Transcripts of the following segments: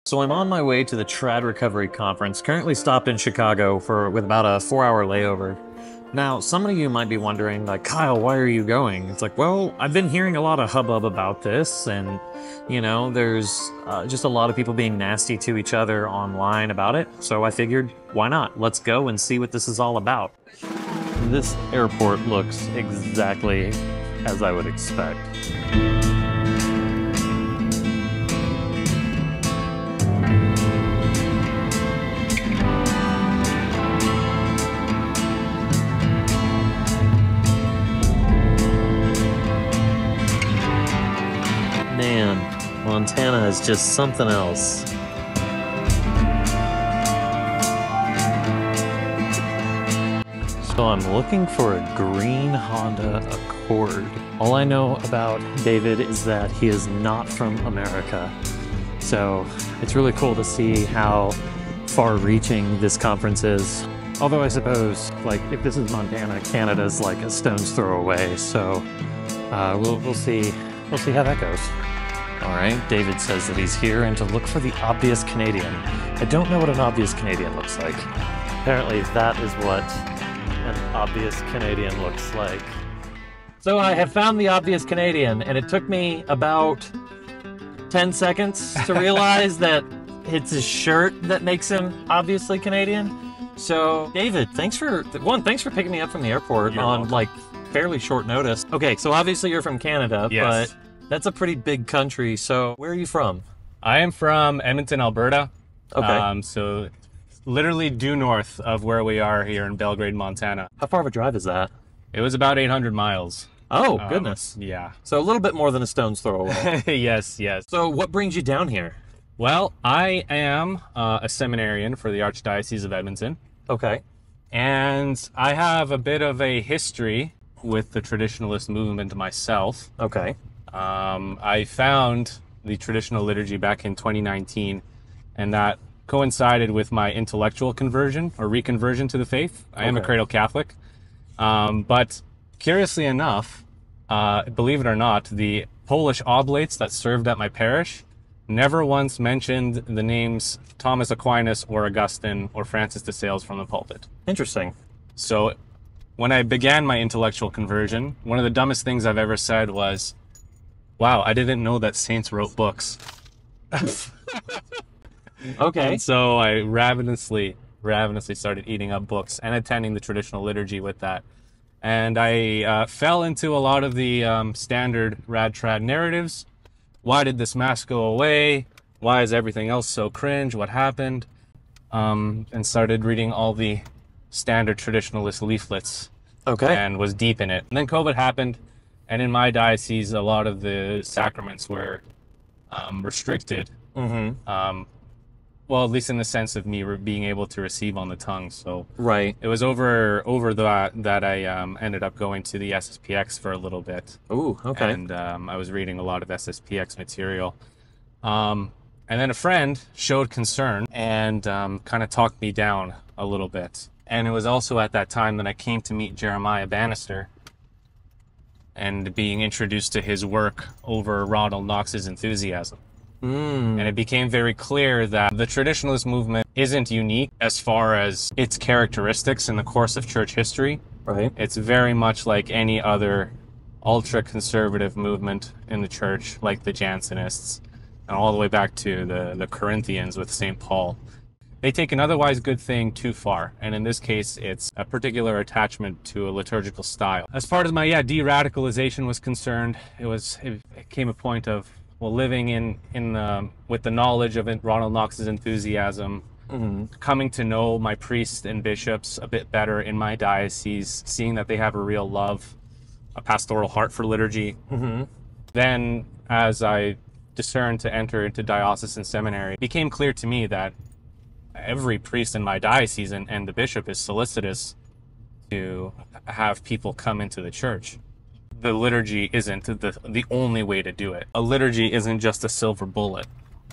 So I'm on my way to the Trad Recovery Conference, currently stopped in Chicago with about a 4-hour layover. Now, some of you might be wondering, like, Kyle, why are you going? It's like, well, I've been hearing a lot of hubbub about this, and, there's just a lot of people being nasty to each other online about it, so I figured, why not? Let's go and see what this is all about. This airport looks exactly as I would expect. Man, Montana is just something else. So I'm looking for a green Honda Accord. All I know about David is that he is not from America. So it's really cool to see how far-reaching this conference is. Although I suppose, like, if this is Montana, Canada's like a stone's throw away. So we'll see. We'll see how that goes. Alright, David says that he's here and to look for the obvious Canadian. I don't know what an obvious Canadian looks like. Apparently that is what an obvious Canadian looks like. So I have found the obvious Canadian, and it took me about 10 seconds to realize that it's his shirt that makes him obviously Canadian. So, David, thanks for picking me up from the airport. You're on welcome. Like fairly short notice. Okay, so obviously you're from Canada, yes. But that's a pretty big country. So where are you from? I am from Edmonton, Alberta. Okay. So literally due north of where we are here in Belgrade, Montana. How far of a drive is that? It was about 800 miles. Oh, goodness. Yeah. So a little bit more than a stone's throw away. Yes, yes. So what brings you down here? Well, I am a seminarian for the Archdiocese of Edmonton. Okay. And I have a bit of a history with the traditionalist movement myself. Okay. I found the traditional liturgy back in 2019, and that coincided with my intellectual conversion or reconversion to the faith. I am a cradle Catholic. But curiously enough, believe it or not, the Polish oblates that served at my parish never once mentioned the names Thomas Aquinas or Augustine or Francis de Sales from the pulpit. Interesting. So when I began my intellectual conversion, one of the dumbest things I've ever said was, wow, I didn't know that saints wrote books. Okay. And so I ravenously started eating up books and attending the traditional liturgy with that. And I fell into a lot of the standard rad trad narratives. Why did this mass go away? Why is everything else so cringe? What happened? And started reading all the standard traditionalist leaflets. Okay. And was deep in it. And then COVID happened. And in my diocese, a lot of the sacraments were restricted. Mm-hmm. Well, at least in the sense of me being able to receive on the tongue. So right. It was over that I ended up going to the SSPX for a little bit. Ooh, okay. And I was reading a lot of SSPX material. And then a friend showed concern and kind of talked me down a little bit. And it was also at that time that I came to meet Jeremiah Bannister and being introduced to his work over Ronald Knox's enthusiasm. And it became very clear that the traditionalist movement isn't unique as far as its characteristics in the course of church history. Right. It's very much like any other ultra-conservative movement in the church, like the Jansenists, and all the way back to the Corinthians with St. Paul. They take an otherwise good thing too far, and in this case, it's a particular attachment to a liturgical style. As far as my de-radicalization was concerned, it came a point of, well, living with the knowledge of Ronald Knox's enthusiasm, coming to know my priests and bishops a bit better in my diocese, seeing that they have a real love, a pastoral heart for liturgy. Then, as I discerned to enter into diocesan seminary, it became clear to me that every priest in my diocese and the bishop is solicitous to have people come into the church. The liturgy isn't the only way to do it. A liturgy isn't just a silver bullet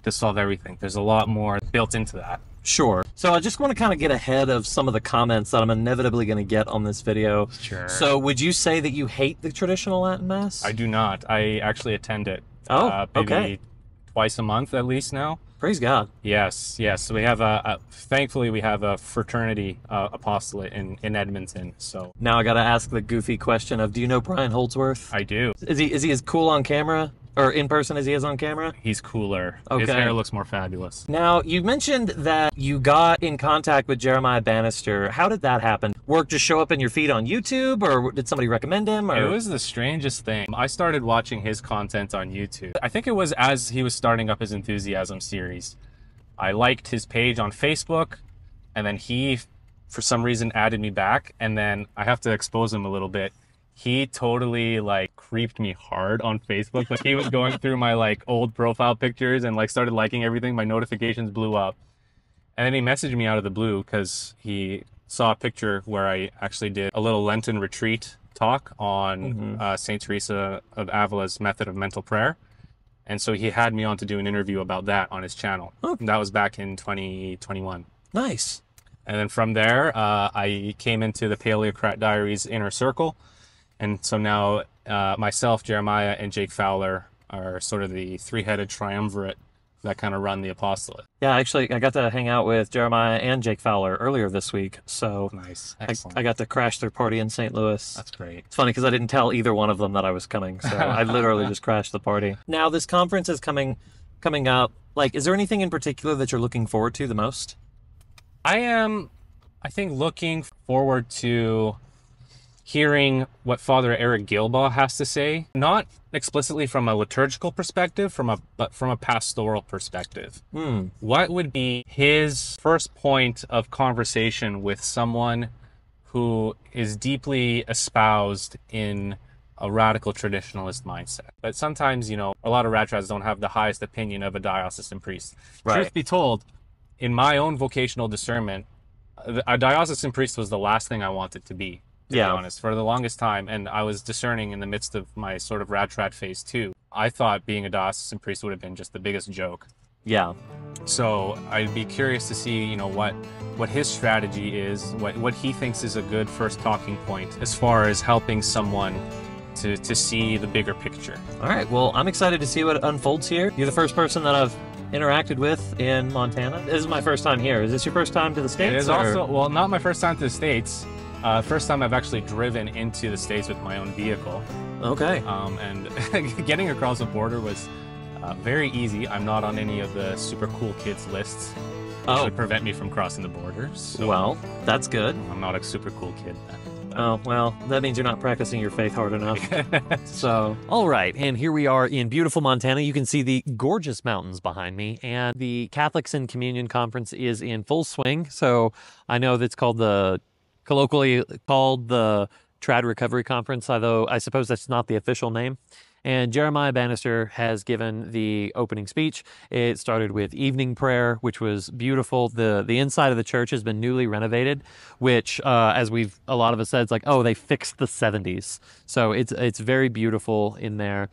to solve everything. There's a lot more built into that. Sure. So I just want to kind of get ahead of some of the comments that I'm inevitably going to get on this video. Sure. So would you say that you hate the traditional Latin Mass? I do not. I actually attend it. Oh, maybe okay. twice a month at least now. Praise God. Yes, yes. So we have thankfully we have a fraternity apostolate in Edmonton. So Now I got to ask the goofy question of, do you know Brian Holdsworth? I do. Is he as cool on camera or in person as he is on camera? He's cooler. His Okay. hair looks more fabulous. Now, you mentioned that you got in contact with Jeremiah Bannister. How did that happen? Work just show up in your feed on YouTube, or did somebody recommend him? Or? It was the strangest thing. I started watching his content on YouTube. I think it was as he was starting up his Enthusiasm series. I liked his page on Facebook, and then he, for some reason, added me back. And then I have to expose him a little bit. He totally like creeped me hard on Facebook. Like he was going through my like old profile pictures and like started liking everything. My notifications blew up. And then he messaged me out of the blue because he saw a picture where I actually did a little Lenten retreat talk on St. Teresa of Avila's method of mental prayer. And so he had me on to do an interview about that on his channel. Oh. That was back in 2021. Nice. And then from there, I came into the Paleocrat Diaries inner circle. And so now myself, Jeremiah, and Jake Fowler are sort of the three-headed triumvirate that kind of run the apostolate. Yeah, actually, I got to hang out with Jeremiah and Jake Fowler earlier this week. So Nice. Excellent. I got to crash their party in St. Louis. That's great. It's funny because I didn't tell either one of them that I was coming. So I literally just crashed the party. Now, this conference is coming up. Like, is there anything in particular that you're looking forward to the most? I am, I think, looking forward to hearing what Father Eric Gilbaugh has to say, not explicitly from a liturgical perspective, but from a pastoral perspective. What would be his first point of conversation with someone who is deeply espoused in a radical traditionalist mindset? But sometimes, you know, a lot of ratrats don't have the highest opinion of a diocesan priest. Right. Truth be told, in my own vocational discernment, a diocesan priest was the last thing I wanted to be Yeah. honest, for the longest time. And I was discerning in the midst of my sort of rat phase too. I thought being a diocesan priest would have been just the biggest joke. Yeah. So I'd be curious to see, you know, what his strategy is, what he thinks is a good first talking point as far as helping someone to see the bigger picture. All right. Well, I'm excited to see what unfolds here. You're the first person that I've interacted with in Montana. This is my first time here. Is this your first time to the States? It is or? also, well, not my first time to the States. First time I've actually driven into the States with my own vehicle. Okay. And getting across the border was very easy. I'm not on any of the super cool kids lists, which would prevent me from crossing the border. So Well, that's good. I'm not a super cool kid then. Oh, well, that means you're not practicing your faith hard enough. So, all right. And here we are in beautiful Montana. You can see the gorgeous mountains behind me. And the Catholics in Communion Conference is in full swing. So I know that's colloquially called the Trad Recovery Conference, although I suppose that's not the official name. And Jeremiah Bannister has given the opening speech. It started with evening prayer, which was beautiful. The inside of the church has been newly renovated, which, as a lot of us said, it's like, oh, they fixed the 70s. So it's very beautiful in there.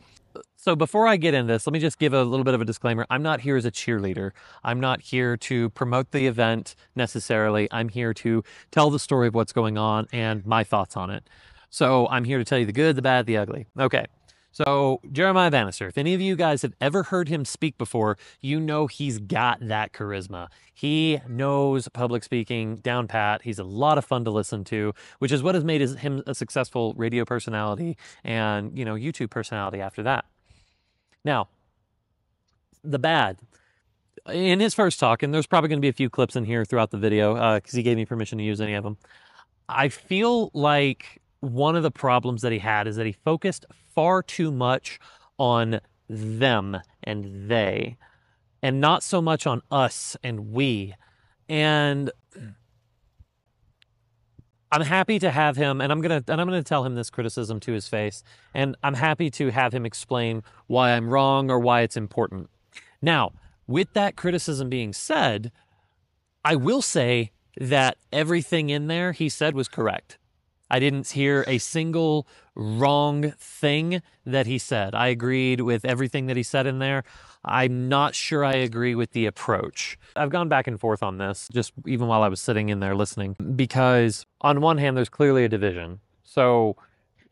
So before I get into this, let me just give a little bit of a disclaimer. I'm not here as a cheerleader. I'm not here to promote the event necessarily. I'm here to tell the story of what's going on and my thoughts on it. So I'm here to tell you the good, the bad, the ugly. Okay. So Jeremiah Bannister, if any of you guys have ever heard him speak before, you know he's got that charisma. He knows public speaking down pat. He's a lot of fun to listen to, which is what has made him a successful radio personality and, you know, YouTube personality after that. Now, the bad. In his first talk, and there's probably going to be a few clips in here throughout the video because he gave me permission to use any of them, I feel like one of the problems that he had is that he focused far too much on them and they, and not so much on us and we. And I'm happy to have him, and I'm gonna tell him this criticism to his face, and I'm happy to have him explain why I'm wrong or why it's important. Now, with that criticism being said, I will say that everything in there he said was correct. I didn't hear a single wrong thing that he said. I agreed with everything that he said in there. I'm not sure I agree with the approach. I've gone back and forth on this, just even while I was sitting in there listening, because on one hand, there's clearly a division. So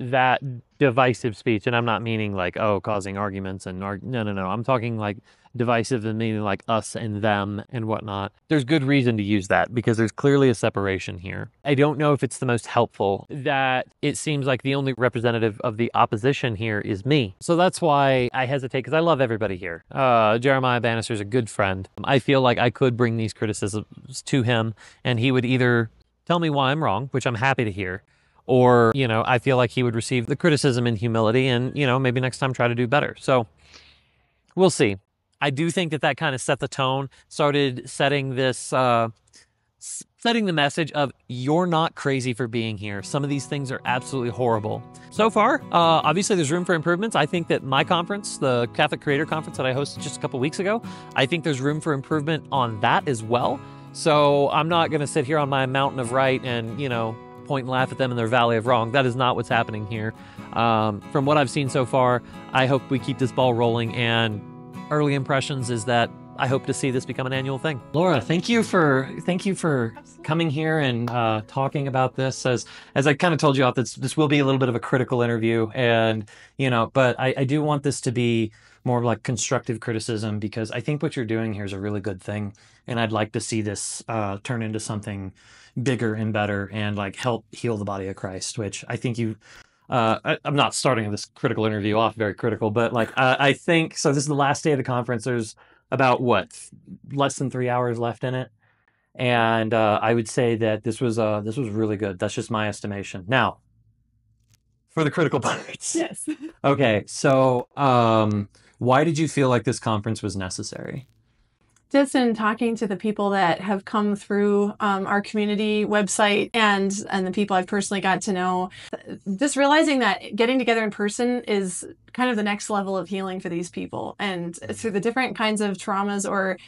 that divisive speech, and I'm not meaning like, oh, causing arguments and no. I'm talking like divisive and meaning like us and them and whatnot. There's good reason to use that because there's clearly a separation here. I don't know if it's the most helpful that it seems like the only representative of the opposition here is me. So that's why I hesitate, because I love everybody here. Jeremiah Bannister's a good friend. I feel like I could bring these criticisms to him and he would either tell me why I'm wrong, which I'm happy to hear, or, you know, I feel like he would receive the criticism in humility and, you know, maybe next time try to do better. So we'll see. I do think that kind of set the tone, started setting this, setting the message of you're not crazy for being here. Some of these things are absolutely horrible. So far, obviously there's room for improvements. I think that my conference, the Catholic Creator Conference that I hosted just a couple weeks ago, I think there's room for improvement on that as well. So I'm not going to sit here on my mountain of right and, you know, point and laugh at them in their valley of wrong. That is not what's happening here. From what I've seen so far, I hope we keep this ball rolling, and early impressions is that I hope to see this become an annual thing. Laura, thank you for coming here and talking about this. As I kind of told you off, this will be a little bit of a critical interview, and you know, but I do want this to be more like constructive criticism, because I think what you're doing here is a really good thing, and I'd like to see this turn into something bigger and better and like help heal the body of Christ, which I think you. I'm not starting this critical interview off very critical, but like I think so. This is the last day of the conference. There's about less than 3 hours left in it, and I would say that this was really good. That's just my estimation. Now, for the critical parts. Yes. Okay, so why did you feel like this conference was necessary? Just in talking to the people that have come through our community website and the people I've personally got to know, just realizing that getting together in person is kind of the next level of healing for these people. And through the different kinds of traumas or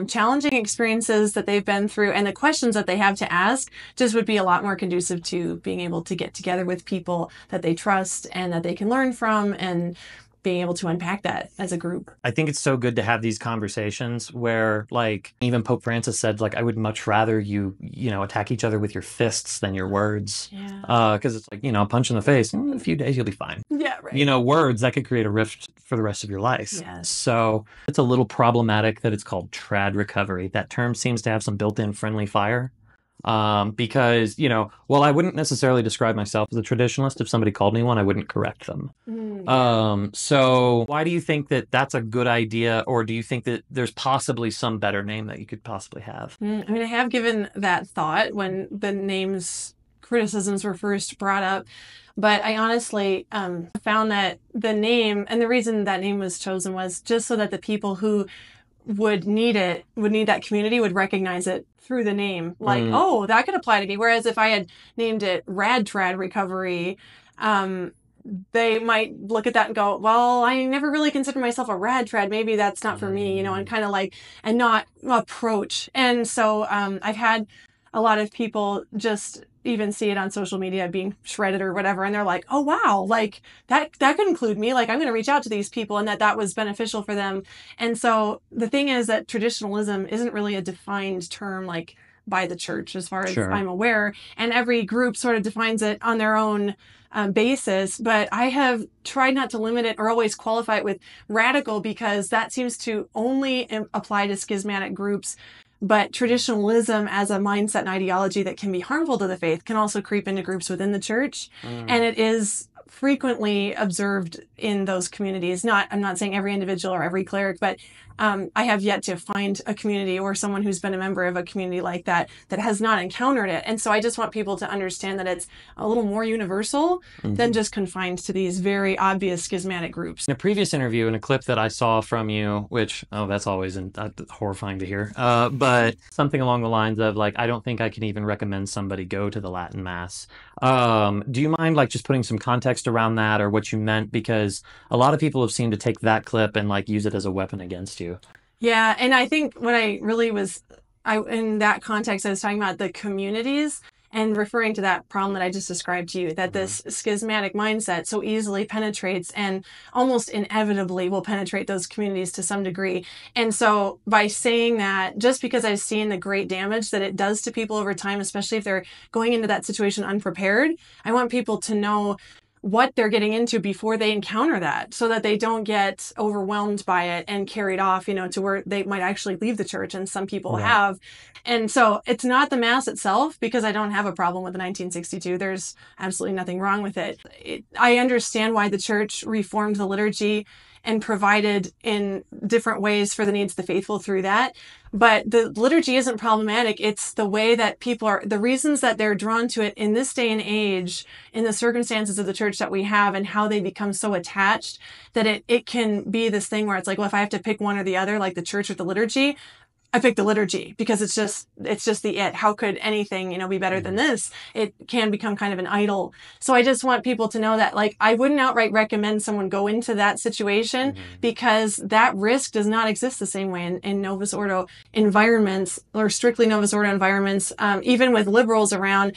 challenging experiences that they've been through and the questions that they have to ask, just would be a lot more conducive to being able to get together with people that they trust and that they can learn from, and being able to unpack that as a group. I think it's so good to have these conversations where, like, even Pope Francis said, like, I would much rather you know, attack each other with your fists than your words. Yeah. Because it's like, you know, a punch in the face, in a few days you'll be fine. Yeah, right. You know, words, that could create a rift for the rest of your life. Yes. So it's a little problematic that it's called trad recovery. That term seems to have some built-in friendly fire. Because, you know, while I wouldn't necessarily describe myself as a traditionalist, if somebody called me one, I wouldn't correct them. So why do you think that that's a good idea? Or do you think that there's possibly some better name that you could possibly have? I mean, I have given that thought when the criticisms were first brought up. But I honestly found that the name, and the reason that name was chosen was just so that the people who would need that community would recognize it through the name. Like, oh, that could apply to me. Whereas if I had named it Rad Trad Recovery, they might look at that and go, well, I never really consider myself a rad trad. Maybe that's not for me, you know, and kind of like, and not approach. And so I've had a lot of people just even see it on social media being shredded or whatever, and they're like, oh wow, like that could include me, like I'm going to reach out to these people, and that was beneficial for them. And so the thing is that traditionalism isn't really a defined term like by the church as far as I'm aware, and every group sort of defines it on their own basis, but I have tried not to limit it or always qualify it with radical, because that seems to only apply to schismatic groups. But traditionalism as a mindset and ideology that can be harmful to the faith can also creep into groups within the church. And it is frequently observed in those communities. I'm not saying every individual or every cleric, but I have yet to find a community or someone who's been a member of a community like that has not encountered it. And so I just want people to understand that it's a little more universal than just confined to these very obvious schismatic groups. In a previous interview, in a clip that I saw from you, which, that's always horrifying to hear, but something along the lines of, like, I don't think I can even recommend somebody go to the Latin Mass. Do you mind, like, just putting some context around that or what you meant? Because a lot of people have seemed to take that clip and, like, use it as a weapon against you. Yeah, and I think what I really was, in that context, I was talking about the communities and referring to that problem that I just described to you, that this schismatic mindset so easily penetrates and almost inevitably will penetrate those communities to some degree. And so by saying that, just because I've seen the great damage that it does to people over time, especially if they're going into that situation unprepared, I want people to know what they're getting into before they encounter that, so that they don't get overwhelmed by it and carried off, to where they might actually leave the church. And some people have. And so it's not the Mass itself, because I don't have a problem with the 1962. There's absolutely nothing wrong with it. I understand why the church reformed the liturgy and provided in different ways for the needs of the faithful through that. But the liturgy isn't problematic. It's the way that people are, the reasons that they're drawn to it in this day and age, in the circumstances of the church that we have, and how they become so attached that it can be this thing where it's like, well, if I have to pick one or the other, like the church or the liturgy, I picked the liturgy, because it's just the it. How could anything, be better than this? It can become kind of an idol. So I just want people to know that, like, I wouldn't outright recommend someone go into that situation, because that risk does not exist the same way in Novus Ordo environments, or strictly Novus Ordo environments. Even with liberals around,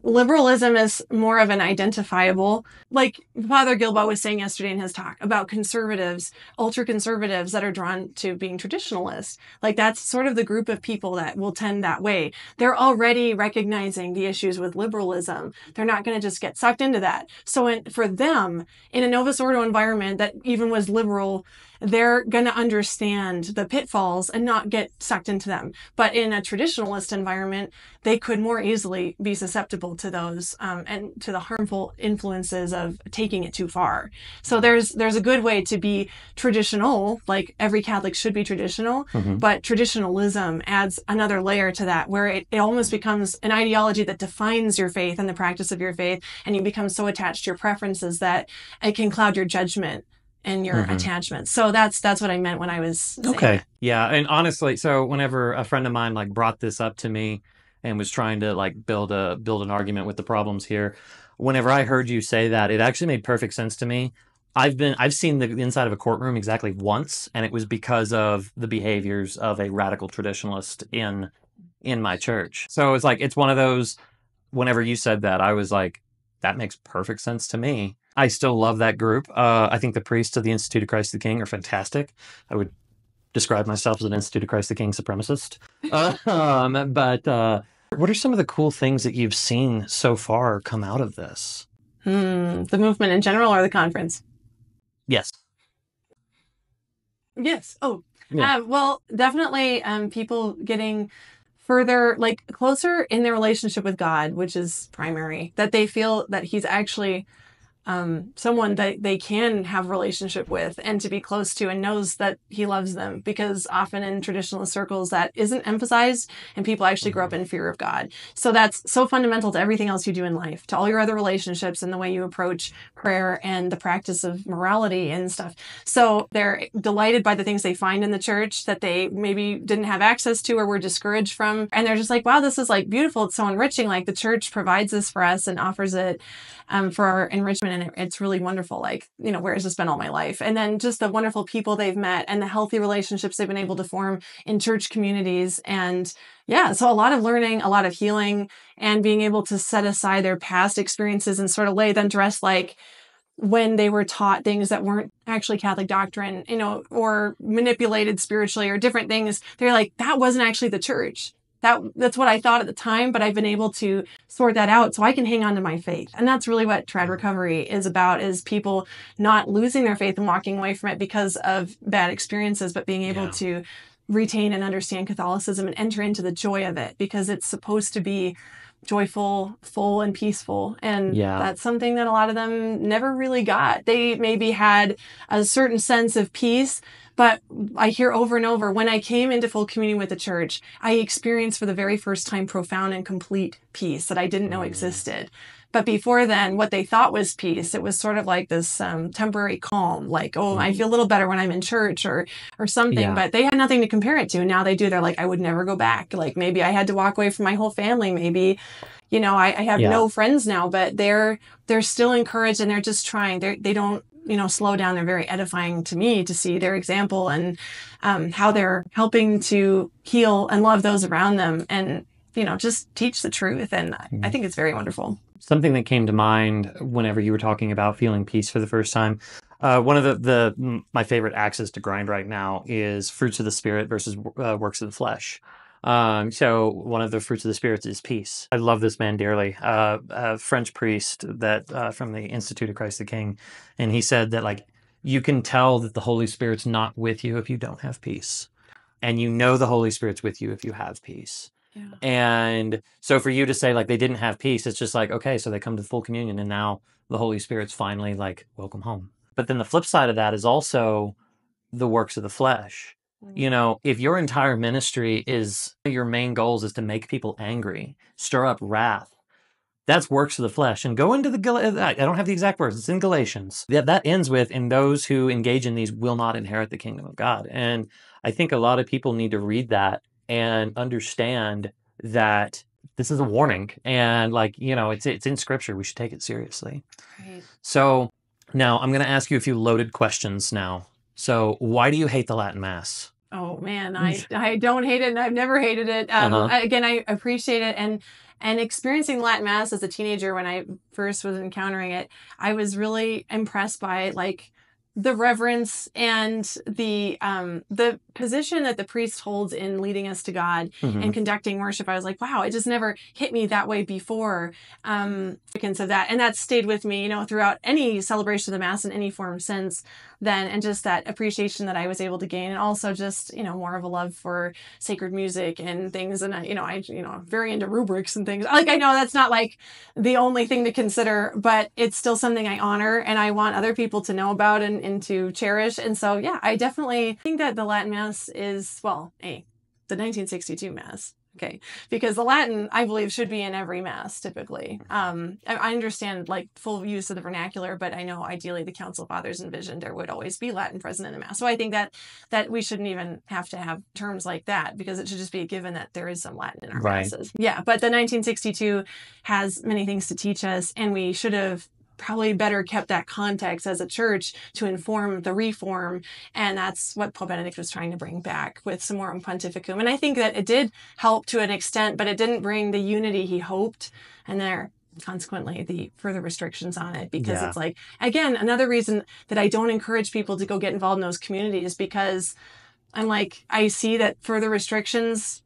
liberalism is more of an identifiable, like Father Gilbaugh was saying yesterday in his talk about conservatives, ultra conservatives that are drawn to being traditionalists. Like, that's sort of the group of people that will tend that way. They're already recognizing the issues with liberalism. They're not going to just get sucked into that. So for them, in a Novus Ordo environment that even was liberal, they're going to understand the pitfalls and not get sucked into them. But in a traditionalist environment, they could more easily be susceptible to those and to the harmful influences of taking it too far. So there's a good way to be traditional, like every Catholic should be traditional, but traditionalism adds another layer to that, where it almost becomes an ideology that defines your faith and the practice of your faith, and you become so attached to your preferences that it can cloud your judgment and your attachment. So that's what I meant when I was saying Okay. that. Yeah. And honestly, so whenever a friend of mine like brought this up to me and was trying to like build an argument with the problems here, whenever I heard you say that, it actually made perfect sense to me. I've seen the inside of a courtroom exactly once, and it was because of the behaviors of a radical traditionalist in my church. So it's one of those, whenever you said that, I was like, that makes perfect sense to me. I still love that group. I think the priests of the Institute of Christ the King are fantastic. I would describe myself as an Institute of Christ the King supremacist. But what are some of the cool things that you've seen so far come out of this? The movement in general, or the conference? Yes. Yes. Oh, Yeah. well, definitely people getting further, like closer in their relationship with God, which is primary, that they feel that he's actually someone that they can have a relationship with and to be close to, and knows that he loves them, because often in traditionalist circles that isn't emphasized, and people actually grow up in fear of God. So that's so fundamental to everything else you do in life, to all your other relationships and the way you approach prayer and the practice of morality and stuff. So they're delighted by the things they find in the church that they maybe didn't have access to or were discouraged from. And they're just like, wow, this is like beautiful. It's so enriching. Like the church provides this for us and offers it for our enrichment. And it's really wonderful. Like, where has this been all my life? And then just the wonderful people they've met and the healthy relationships they've been able to form in church communities. And yeah, so a lot of learning, a lot of healing, and being able to set aside their past experiences and sort of lay them to rest, like when they were taught things that weren't actually Catholic doctrine, or manipulated spiritually or different things. They're like, that wasn't actually the church. That's what I thought at the time, but I've been able to sort that out so I can hang on to my faith. And that's really what trad recovery is about, is people not losing their faith and walking away from it because of bad experiences, but being able to retain and understand Catholicism and enter into the joy of it, because it's supposed to be joyful, full, and peaceful. And that's something that a lot of them never really got. They maybe had a certain sense of peace, but I hear over and over, when I came into full communion with the church, I experienced for the very first time profound and complete peace that I didn't know existed. But before then, what they thought was peace, it was sort of like this temporary calm, like, oh, I feel a little better when I'm in church or something, but they had nothing to compare it to. Now they do. They're like, I would never go back. Like, maybe I had to walk away from my whole family. Maybe, I have no friends now, but they're still encouraged, and they're just trying. They don't, slow down. They're very edifying to me to see their example and how they're helping to heal and love those around them, and, just teach the truth. And I think it's very wonderful. Something that came to mind whenever you were talking about feeling peace for the first time, one of my favorite axes to grind right now is fruits of the Spirit versus works of the flesh. So one of the fruits of the Spirit is peace. I love this man dearly. A French priest that from the Institute of Christ the King, and he said that like you can tell that the Holy Spirit's not with you if you don't have peace, and you know the Holy Spirit's with you if you have peace. Yeah. And so for you to say like they didn't have peace, it's just like, okay, so they come to full communion and now the Holy Spirit's finally like, welcome home. But then the flip side of that is also the works of the flesh. You know, if your entire ministry is your main goals is to make people angry, stir up wrath, that's works of the flesh. And go into I don't have the exact words, it's in Galatians. That ends with, and those who engage in these will not inherit the kingdom of God. And I think a lot of people need to read that and understand that this is a warning. And like, you know, it's in scripture. We should take it seriously. Right. So now I'm going to ask you a few loaded questions now. So why do you hate the Latin Mass? Oh man, I don't hate it, and I've never hated it. Again, I appreciate it, and experiencing Latin Mass as a teenager when I first was encountering it, I was really impressed by like the reverence and the position that the priest holds in leading us to God and conducting worship. I was like, wow, it just never hit me that way before. Significance of that, and that stayed with me, you know, throughout any celebration of the Mass in any form since then, and just that appreciation that I was able to gain, and also just, you know, more of a love for sacred music and things. And I'm very into rubrics and things. Like, I know that's not like the only thing to consider, but it's still something I honor and I want other people to know about and to cherish. And so, yeah, I definitely think that the Latin Mass is, well, the 1962 Mass. Okay. Because the Latin, I believe, should be in every Mass typically. I understand like full use of the vernacular, but I know ideally the Council Fathers envisioned there would always be Latin present in the Mass. So I think that we shouldn't even have to have terms like that, because it should just be a given that there is some Latin in our Masses. Yeah. But the 1962 has many things to teach us, and we should have probably better kept that context as a church to inform the reform. And that's what Pope Benedict was trying to bring back with Summorum Pontificum. And I think that it did help to an extent, but it didn't bring the unity he hoped. And there, consequently, the further restrictions on it, because it's like, again, another reason that I don't encourage people to go get involved in those communities, because I'm like, I see that further restrictions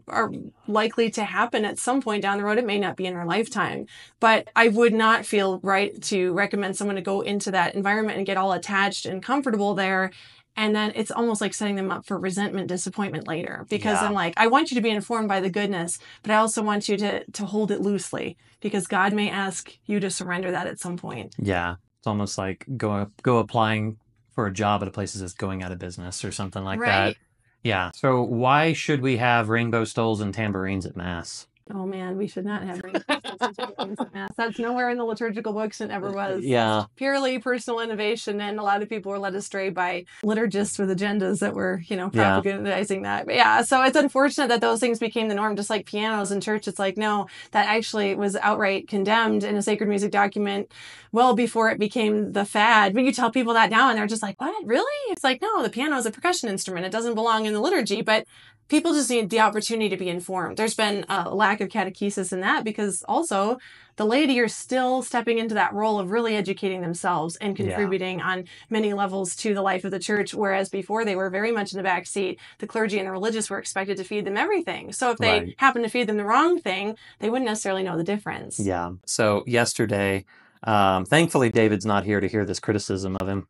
are likely to happen at some point down the road. It may not be in our lifetime, but I would not feel right to recommend someone to go into that environment and get all attached and comfortable there. And then it's almost like setting them up for resentment, disappointment later, because I'm like, I want you to be informed by the goodness, but I also want you to hold it loosely, because God may ask you to surrender that at some point. Yeah. It's almost like go applying for a job at a place that's going out of business or something like that. Yeah. So why should we have rainbow stoles and tambourines at Mass? Oh man, we should not have rainbow stoles and tambourines at Mass. That's nowhere in the liturgical books and never was. Yeah. It's purely personal innovation, and a lot of people were led astray by liturgists with agendas that were, propagandizing that. But yeah, so it's unfortunate that those things became the norm, just like pianos in church. It's like, no, that actually was outright condemned in a sacred music document well before it became the fad. But you tell people that now and they're just like, what, really? It's like, no, the piano is a percussion instrument. It doesn't belong in the liturgy, but people just need the opportunity to be informed. There's been a lack of catechesis in that, because also the laity are still stepping into that role of really educating themselves and contributing on many levels to the life of the church, whereas before they were very much in the back seat. The clergy and the religious were expected to feed them everything. So if they happen to feed them the wrong thing, they wouldn't necessarily know the difference. Yeah. So yesterday, thankfully David's not here to hear this criticism of him.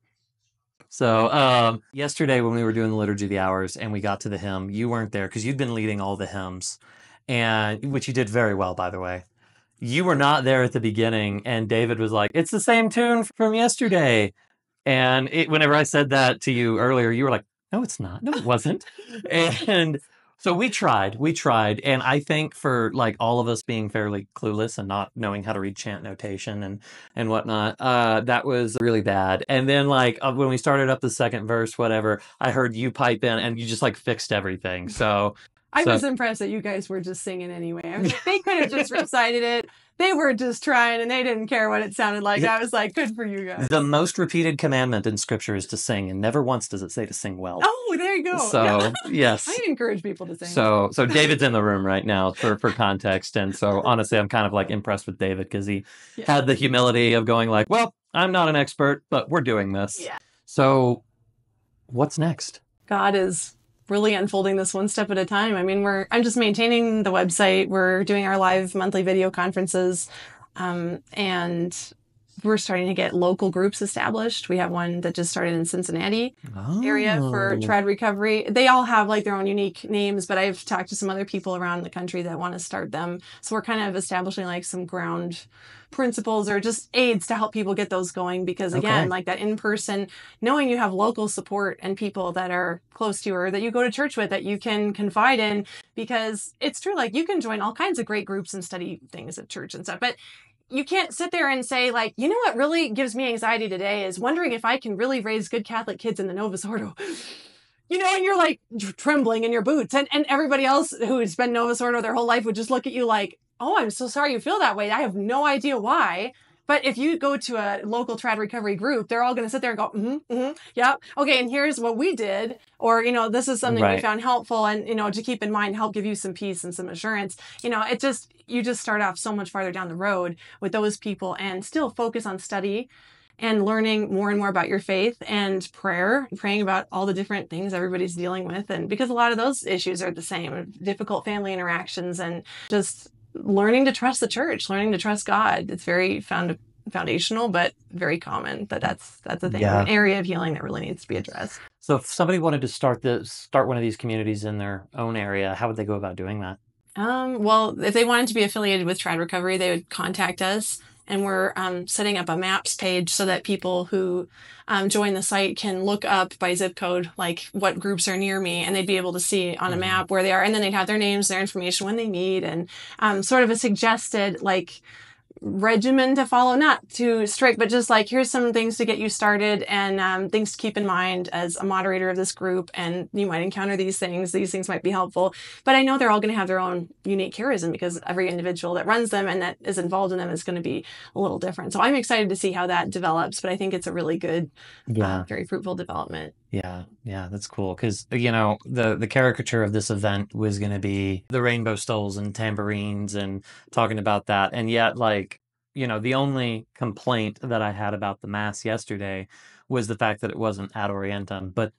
So yesterday when we were doing the Liturgy of the Hours and we got to the hymn, you weren't there because you'd been leading all the hymns, and which you did very well, by the way. You were not there at the beginning, and David was like, it's the same tune from yesterday. And whenever I said that to you earlier, you were like, no, it's not. No, it wasn't. And so we tried. And I think for like all of us being fairly clueless and not knowing how to read chant notation and whatnot, that was really bad. And then like when we started up the second verse, whatever, I heard you pipe in and you just like fixed everything. So I was impressed that you guys were just singing anyway. I mean, they could have just recited it. They were just trying, and they didn't care what it sounded like. I was like, good for you guys. The most repeated commandment in Scripture is to sing, and never once does it say to sing well. Oh, there you go. So, yes. I encourage people to sing. So David's in the room right now for context, and so honestly, I'm kind of like impressed with David because he had the humility of going like, well, I'm not an expert, but we're doing this. Yeah. So, what's next? God is really unfolding this one step at a time. I mean, I'm just maintaining the website. We're doing our live monthly video conferences, and we're starting to get local groups established. We have one that just started in Cincinnati area for trad recovery. They all have like their own unique names, but I've talked to some other people around the country that want to start them. So we're kind of establishing like some ground principles or just aids to help people get those going, because again, like that in person, knowing you have local support and people that are close to you or that you go to church with that you can confide in, because it's true, like you can join all kinds of great groups and study things at church and stuff, but you can't sit there and say, like, you know what really gives me anxiety today is wondering if I can really raise good Catholic kids in the Novus Ordo. You know, and you're like trembling in your boots. And everybody else who's been Novus Ordo their whole life would just look at you like, oh, I'm so sorry you feel that way. I have no idea why. But if you go to a local trad recovery group, they're all going to sit there and go, yeah, okay, and here's what we did. Or, you know, this is something we found helpful and, you know, to keep in mind, help give you some peace and some assurance. You know, you just start off so much farther down the road with those people and still focus on study and learning more and more about your faith and praying about all the different things everybody's dealing with. And because a lot of those issues are the same, difficult family interactions and just learning to trust the church, learning to trust God. It's very foundational, but very common. That's the thing, an area of healing that really needs to be addressed. So if somebody wanted to start one of these communities in their own area, how would they go about doing that? Well, if they wanted to be affiliated with Trad Recovery, they would contact us. And we're setting up a maps page so that people who join the site can look up by zip code, like what groups are near me, and they'd be able to see on a map where they are. And then they'd have their names, their information when they need, and sort of a suggested like regimen to follow, not too strict, but just like, here's some things to get you started and things to keep in mind as a moderator of this group. And you might encounter these things might be helpful, but I know they're all going to have their own unique charism because every individual that runs them and that is involved in them is going to be a little different. So I'm excited to see how that develops, but I think it's a really good, very fruitful development. Yeah, that's cool. Because, you know, the caricature of this event was going to be the rainbow stoles and tambourines and talking about that. And yet, like, you know, the only complaint that I had about the Mass yesterday was the fact that it wasn't ad orientem. But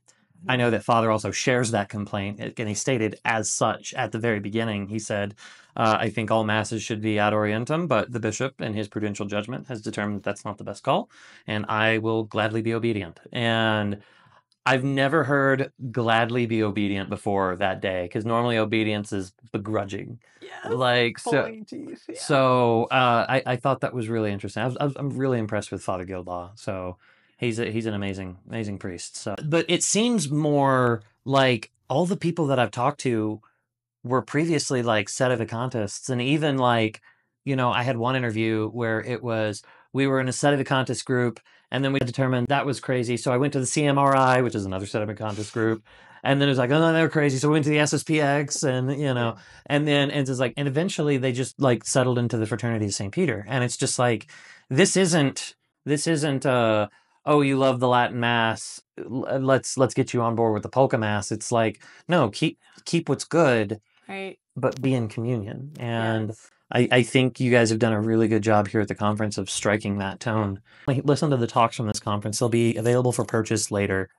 I know that Father also shares that complaint. And he stated as such at the very beginning. He said, I think all Masses should be ad orientem, but the bishop in his prudential judgment has determined that that's not the best call. And I will gladly be obedient. And I've never heard gladly be obedient before that day, because normally obedience is begrudging. Yeah, like so. I thought that was really interesting. I'm really impressed with Father Guildlaw. So he's an amazing priest. So, but it seems more like all the people that I've talked to were previously like sedevacantists, and even like, you know, I had one interview where it was we were in a sedevacantist group. And then we determined that was crazy. So I went to the CMRI, which is another sedevacantist group. And then it was like, oh, they were crazy. So we went to the SSPX and, you know, and it's like, and eventually they just like settled into the Fraternity of St. Peter. And it's just like, this isn't, oh, you love the Latin Mass. Let's get you on board with the polka Mass. It's like, no, keep what's good, right? But be in communion. And I think you guys have done a really good job here at the conference of striking that tone. Listen to the talks from this conference. They'll be available for purchase later.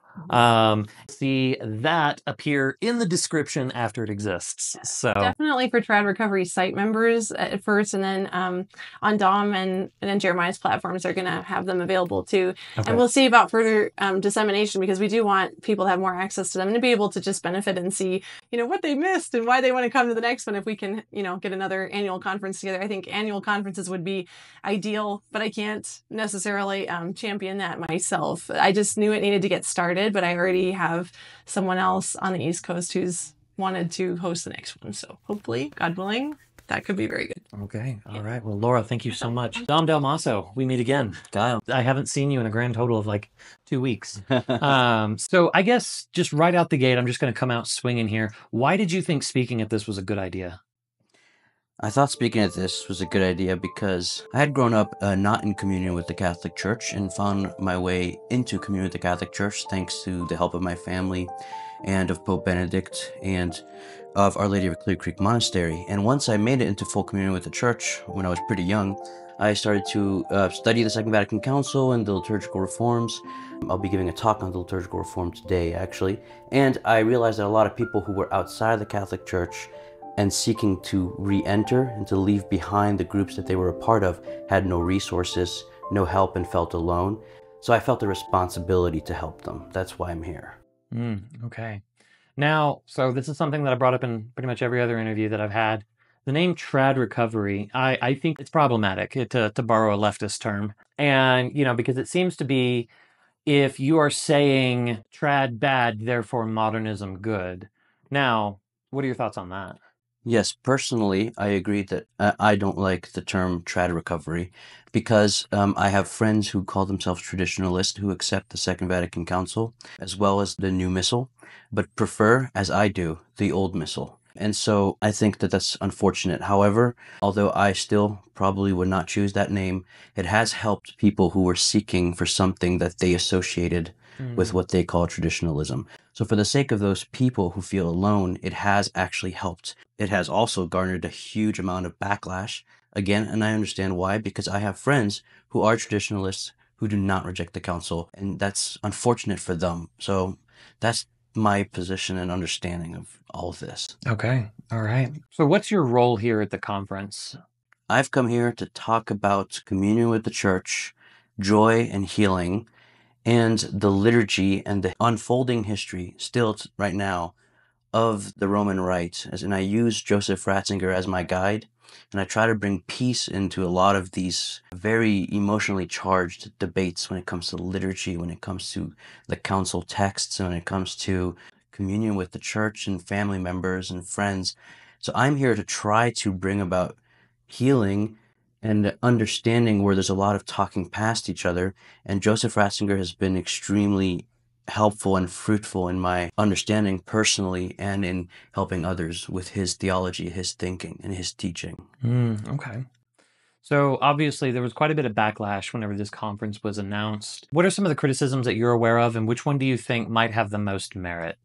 See that appear in the description after it exists. So definitely for Trad Recovery site members at first, and then on Dom and then Jeremiah's platforms are going to have them available too. Okay. And we'll see about further dissemination, because we do want people to have more access to them and to be able to just benefit and see, you know, what they missed and why they want to come to the next one. If we can, you know, get another annual conference together, I think annual conferences would be ideal, but I can't necessarily champion that myself. I just knew it needed to get started, but I already have someone else on the East Coast who's wanted to host the next one. So hopefully, God willing, that could be very good. Okay. All right. Well, Laura, thank you so much. Dom Del Maso, we meet again. Kyle. I haven't seen you in a grand total of like 2 weeks. So I guess just right out the gate, I'm just going to come out swinging here. Why did you think speaking at this was a good idea? I thought speaking at this was a good idea because I had grown up not in communion with the Catholic Church and found my way into communion with the Catholic Church thanks to the help of my family and of Pope Benedict and of Our Lady of Clear Creek Monastery. And once I made it into full communion with the church when I was pretty young, I started to study the Second Vatican Council and the liturgical reforms. I'll be giving a talk on the liturgical reform today, actually. And I realized that a lot of people who were outside the Catholic Church and seeking to re-enter and to leave behind the groups that they were a part of had no resources, no help, and felt alone. So I felt a responsibility to help them. That's why I'm here. Okay. Now, so this is something that I brought up in pretty much every other interview that I've had. The name trad recovery, I think it's problematic, to borrow a leftist term. And, because it seems to be, if you are saying trad bad, therefore modernism good. Now, what are your thoughts on that? Yes, personally, I agree that I don't like the term trad recovery because I have friends who call themselves traditionalists who accept the Second Vatican Council as well as the new missal, but prefer, as I do, the old missal. And so I think that that's unfortunate. However, although I still probably would not choose that name, it has helped people who were seeking for something that they associated with what they call traditionalism. So for the sake of those people who feel alone, it has actually helped. It has also garnered a huge amount of backlash. Again, and I understand why, because I have friends who are traditionalists who do not reject the council, and that's unfortunate for them. So that's my position and understanding of all of this. Okay. All right. So what's your role here at the conference? I've come here to talk about communion with the church, joy and healing, and the liturgy and the unfolding history still right now of the Roman Rite. And I use Joseph Ratzinger as my guide, and I try to bring peace into a lot of these very emotionally charged debates when it comes to liturgy, when it comes to the council texts, and when it comes to communion with the church and family members and friends. So I'm here to try to bring about healing and understanding where there's a lot of talking past each other. And Joseph Ratzinger has been extremely helpful and fruitful in my understanding personally and in helping others with his theology, his thinking, and his teaching. Okay. So obviously there was quite a bit of backlash whenever this conference was announced. What are some of the criticisms that you're aware of, and which one do you think might have the most merit?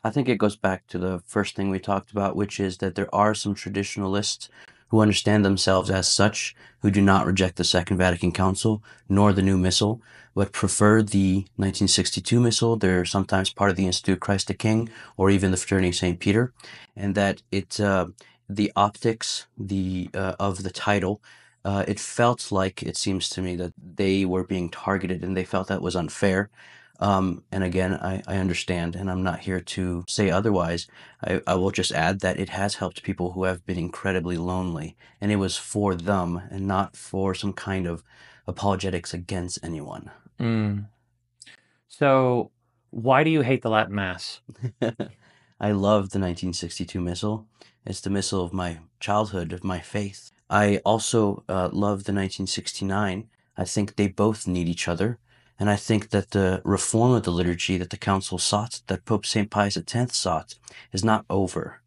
I think it goes back to the first thing we talked about, which is that there are some traditionalists who understand themselves as such, who do not reject the Second Vatican Council nor the new missal, but prefer the 1962 missal. They're sometimes part of the Institute of Christ the King or even the Fraternity of St. Peter, and that the optics of the title, it felt like, it seems to me, that they were being targeted and they felt that was unfair. And again, I understand, and I'm not here to say otherwise. I will just add that it has helped people who have been incredibly lonely, and it was for them and not for some kind of apologetics against anyone. So why do you hate the Latin Mass? I love the 1962 Missal. It's the Missal of my childhood, of my faith. I also love the 1969. I think they both need each other. And I think that the reform of the liturgy that the Council sought, that Pope St. Pius X sought, is not over.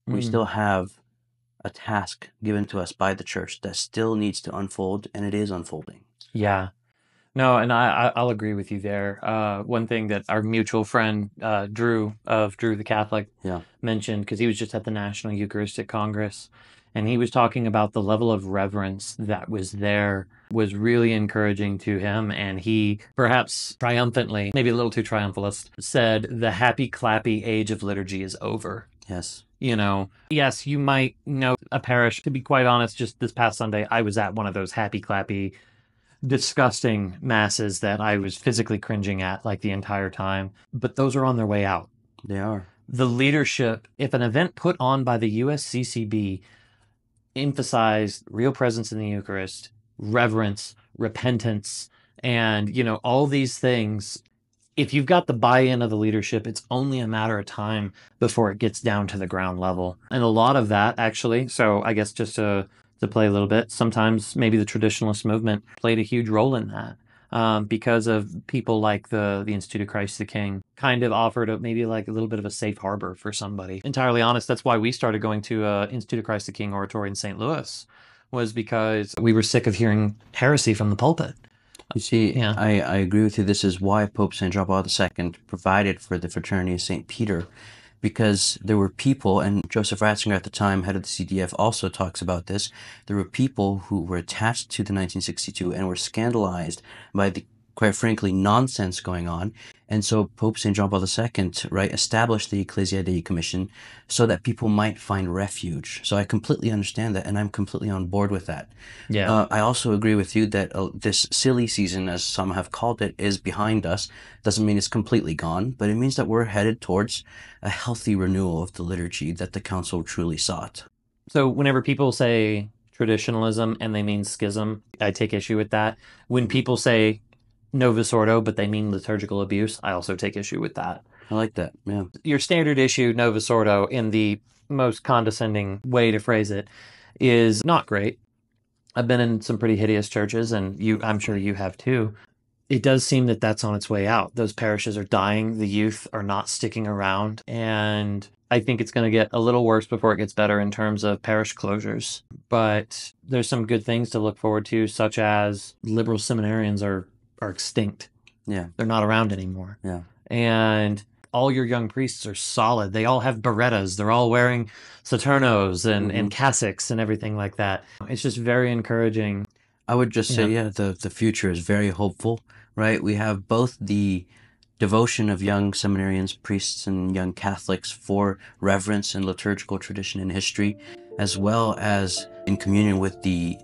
We still have a task given to us by the Church that still needs to unfold, and it is unfolding. Yeah. No, and I'll agree with you there. One thing that our mutual friend Drew the Catholic mentioned, because he was just at the National Eucharistic Congress, and he was talking about the level of reverence that was there was really encouraging to him. And he, perhaps triumphantly, maybe a little too triumphalist, said the happy clappy age of liturgy is over. Yes. Yes, you might know a parish. To be quite honest, just this past Sunday, I was at one of those happy clappy, disgusting masses that I was physically cringing at like the entire time. But those are on their way out. They are. The leadership, if an event put on by the USCCB emphasized real presence in the Eucharist, reverence, repentance, and, all these things, if you've got the buy-in of the leadership, it's only a matter of time before it gets down to the ground level. And a lot of that, actually, so I guess just to play a little bit, sometimes maybe the traditionalist movement played a huge role in that. Because of people like the Institute of Christ the King kind of offered maybe like a little bit of a safe harbor for somebody. Entirely honest, that's why we started going to Institute of Christ the King oratory in St. Louis, was because we were sick of hearing heresy from the pulpit. You see, Yeah. I agree with you. This is why Pope St. John Paul II provided for the Fraternity of St. Peter, because there were people, and Joseph Ratzinger at the time, head of the CDF, also talks about this. There were people who were attached to the 1962 and were scandalized by the, quite frankly, nonsense going on. And so Pope St. John Paul II, right, established the Ecclesia Dei Commission so that people might find refuge. So I completely understand that, and I'm completely on board with that. Yeah. I also agree with you that this silly season, as some have called it, is behind us. Doesn't mean it's completely gone, but it means that we're headed towards a healthy renewal of the liturgy that the Council truly sought. So whenever people say traditionalism and they mean schism, I take issue with that. When people say Novus Ordo, but they mean liturgical abuse, I also take issue with that. I like that, yeah. Your standard issue Novus Ordo, in the most condescending way to phrase it, is not great. I've been in some pretty hideous churches, and I'm sure you have too. It does seem that that's on its way out. Those parishes are dying. The youth are not sticking around. And I think it's going to get a little worse before it gets better in terms of parish closures. But there's some good things to look forward to, such as liberal seminarians are extinct. Yeah. They're not around anymore. Yeah. And all your young priests are solid. They all have berettas. They're all wearing saturnos and cassocks and everything like that. It's just very encouraging. I would just say, the future is very hopeful, right? We have both the devotion of young seminarians, priests, and young Catholics for reverence and liturgical tradition and history, as well as in communion with the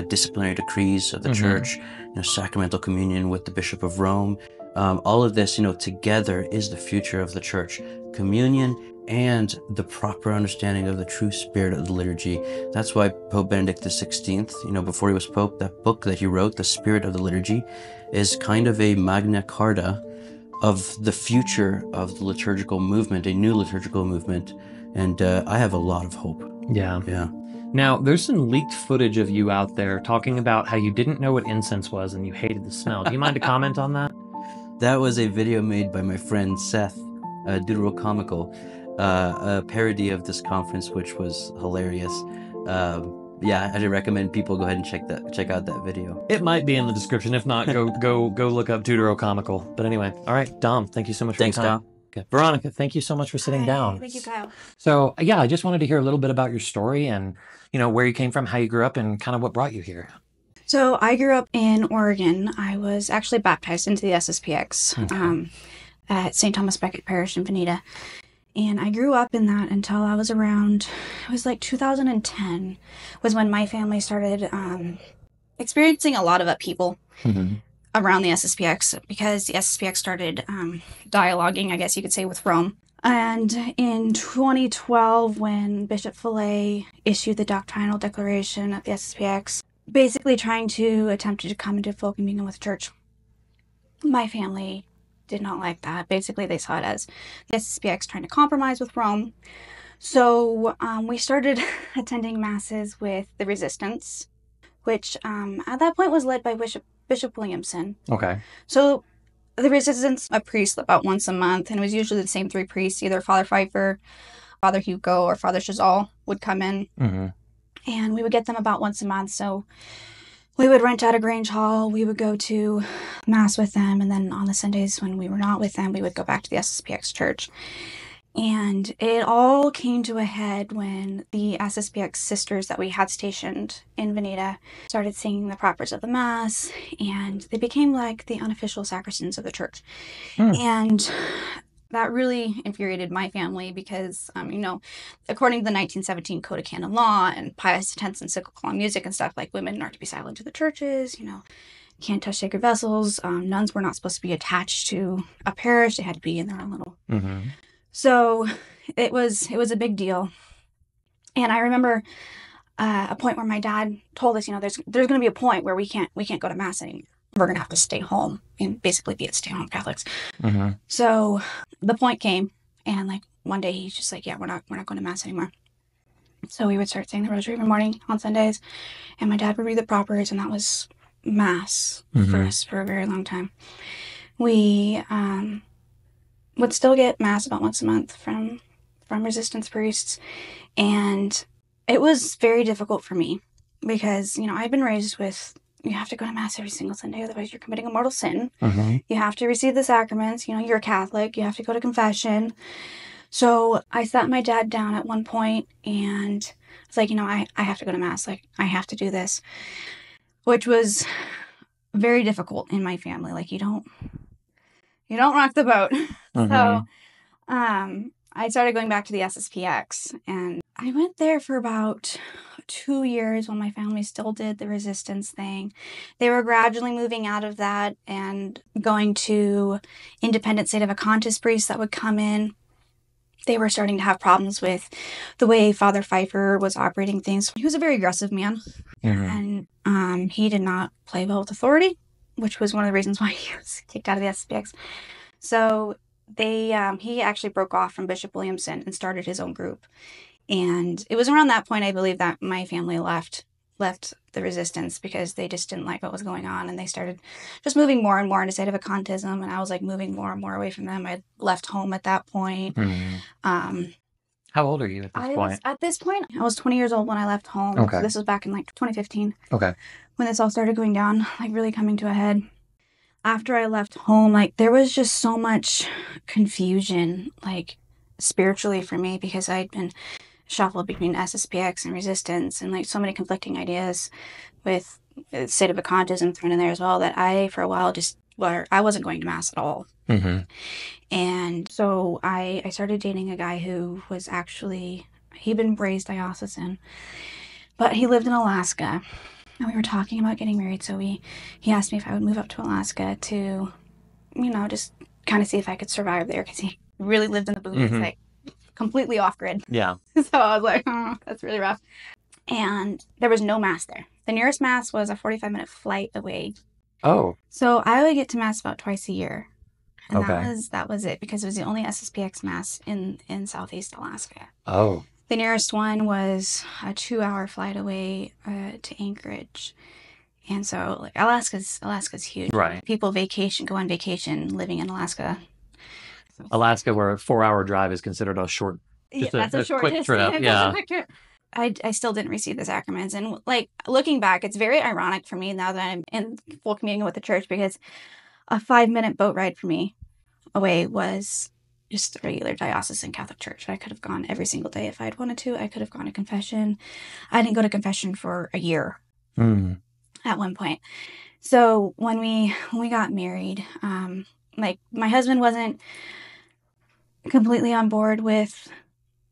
disciplinary decrees of the Church, sacramental communion with the Bishop of Rome. All of this, together is the future of the Church. Communion and the proper understanding of the true spirit of the liturgy. That's why Pope Benedict XVI, before he was Pope, that book that he wrote, The Spirit of the Liturgy, is kind of a Magna Carta of the future of the liturgical movement, a new liturgical movement. And I have a lot of hope. Yeah. Yeah. Now, there's some leaked footage of you out there talking about how you didn't know what incense was and you hated the smell. Do you mind to comment on that? That was a video made by my friend Seth, Deuterocomical, a parody of this conference, which was hilarious. I do recommend people go ahead and check out that video. It might be in the description. If not, go look up Deuterocomical. But anyway, all right, Dom, thank you so much for your time. Thanks, Kyle. Okay. Veronica, thank you so much for sitting down. Thank you, Kyle. So, I just wanted to hear a little bit about your story and, where you came from, how you grew up, and kind of what brought you here. So I grew up in Oregon. I was actually baptized into the SSPX at St. Thomas Becket Parish in Veneta. And I grew up in that until I was around, it was like 2010 was when my family started experiencing a lot of upheaval around the SSPX, because the SSPX started dialoguing, I guess you could say, with Rome. And in 2012, when Bishop Fillet issued the doctrinal declaration of the SSPX, basically trying to attempt to come into full communion with the Church, my family did not like that. Basically, they saw it as the SSPX trying to compromise with Rome. So we started attending masses with the Resistance, which at that point was led by Bishop Williamson. Okay. So the Resistance, a priest about once a month, and it was usually the same three priests, either Father Pfeiffer, Father Hugo, or Father Chazal would come in. And we would get them about once a month. So we would rent out a Grange Hall. We would go to Mass with them. And then on the Sundays when we were not with them, we would go back to the SSPX church. And it all came to a head when the SSPX sisters that we had stationed in Veneta started singing the propers of the Mass. And they became like the unofficial sacristans of the church. And that really infuriated my family because, according to the 1917 Code of Canon Law and Pius X's encyclical on music and stuff, like, women are to be silent to the churches, can't touch sacred vessels. Nuns were not supposed to be attached to a parish. They had to be in their own little. So it was a big deal. And I remember a point where my dad told us, there's going to be a point where we can't go to Mass anymore. We're going to have to stay home and basically be at stay-home Catholics. So the point came, and like one day he's just like, yeah, we're not going to Mass anymore. So we would start saying the Rosary every morning on Sundays, and my dad would read the propers, and that was Mass for us for a very long time. We would still get Mass about once a month from Resistance priests, and it was very difficult for me because, I'd been raised with you have to go to Mass every single Sunday, otherwise you're committing a mortal sin. Mm-hmm. You have to receive the sacraments. You know, you're a Catholic. You have to go to confession. So I sat my dad down at one point and it's like, you know, I have to go to Mass. Like, I have to do this, which was very difficult in my family. Like, you don't rock the boat. Mm-hmm. So I started going back to the SSPX, and I went there for about 2 years when my family still did the resistance thing. They were gradually moving out of that and going to independent Sedevacantist priests that would come in. They were starting to have problems with the way Father Pfeiffer was operating things. He was a very aggressive man, and he did not play well with authority, which was one of the reasons why he was kicked out of the SSPX. So he actually broke off from Bishop Williamson and started his own group. And it was around that point, I believe, that my family left the resistance because they just didn't like what was going on, and they started just moving more and more into Sedevacantism, and I was like moving more and more away from them. I left home at that point. How old are you at this point? At this point, I was 20 years old when I left home. Okay. So this was back in like 2015. Okay. When this all started going down, like really coming to a head. After I left home, like there was just so much confusion, like spiritually for me, because I'd been shuffled between SSPX and resistance and like so many conflicting ideas with Sedevacantism thrown in there as well, that I, for a while, I wasn't going to Mass at all. Mm-hmm. And so I started dating a guy who was actually, he'd been raised diocesan, but he lived in Alaska. And we were talking about getting married, so he asked me if I would move up to Alaska to, you know, just kind of see if I could survive there, because he really lived in the boonies, like completely off grid. Yeah. So I was like, oh, that's really rough. And there was no Mass there. The nearest Mass was a 45-minute flight away. Oh. So I would get to Mass about twice a year. And Okay. that was it, because it was the only SSPX Mass in Southeast Alaska. Oh. The nearest one was a 2-hour flight away to Anchorage. And so like Alaska's huge. Right. People go on vacation living in Alaska. Alaska, where a 4-hour drive is considered a short, just that's a short quick trip. Yeah. I still didn't receive the sacraments. And like looking back, it's very ironic for me now that I'm in full communion with the church, because a 5-minute boat ride for me away was just a regular diocesan Catholic church. I could have gone every single day if I'd wanted to. I could have gone to confession. I didn't go to confession for a year at one point. So when we got married, like my husband wasn't completely on board with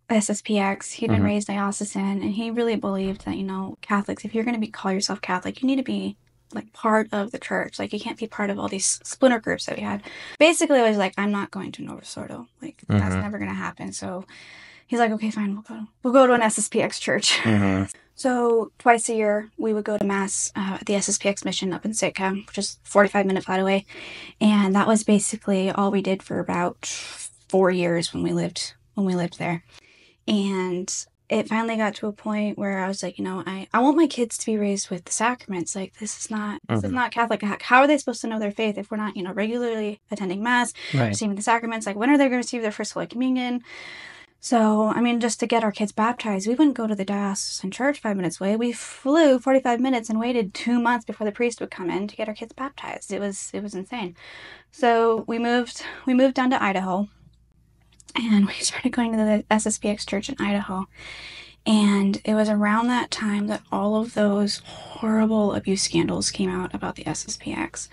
SSPX. He'd been raised diocesan, and he really believed that, you know, Catholics, if you're going to call yourself Catholic, you need to be like part of the church. Like, you can't be part of all these splinter groups that we had. Basically, I was like, I'm not going to Novus Ordo. Like, that's never going to happen. So he's like, okay, fine, we'll go to an SSPX church. So twice a year, we would go to Mass at the SSPX mission up in Sitka, which is a 45-minute flight away. And that was basically all we did for about 4 years when we lived there. And it finally got to a point where I was like, you know, I want my kids to be raised with the sacraments. Like, this is not Catholic. How are they supposed to know their faith if we're not, you know, regularly attending Mass, receiving the sacraments? Like, when are they going to receive their first Holy Communion? So, I mean, just to get our kids baptized, we wouldn't go to the diocesan church 5 minutes away. We flew 45 minutes and waited 2 months before the priest would come in to get our kids baptized. It was insane. So we moved down to Idaho. And we started going to the SSPX church in Idaho. And it was around that time that all of those horrible abuse scandals came out about the SSPX.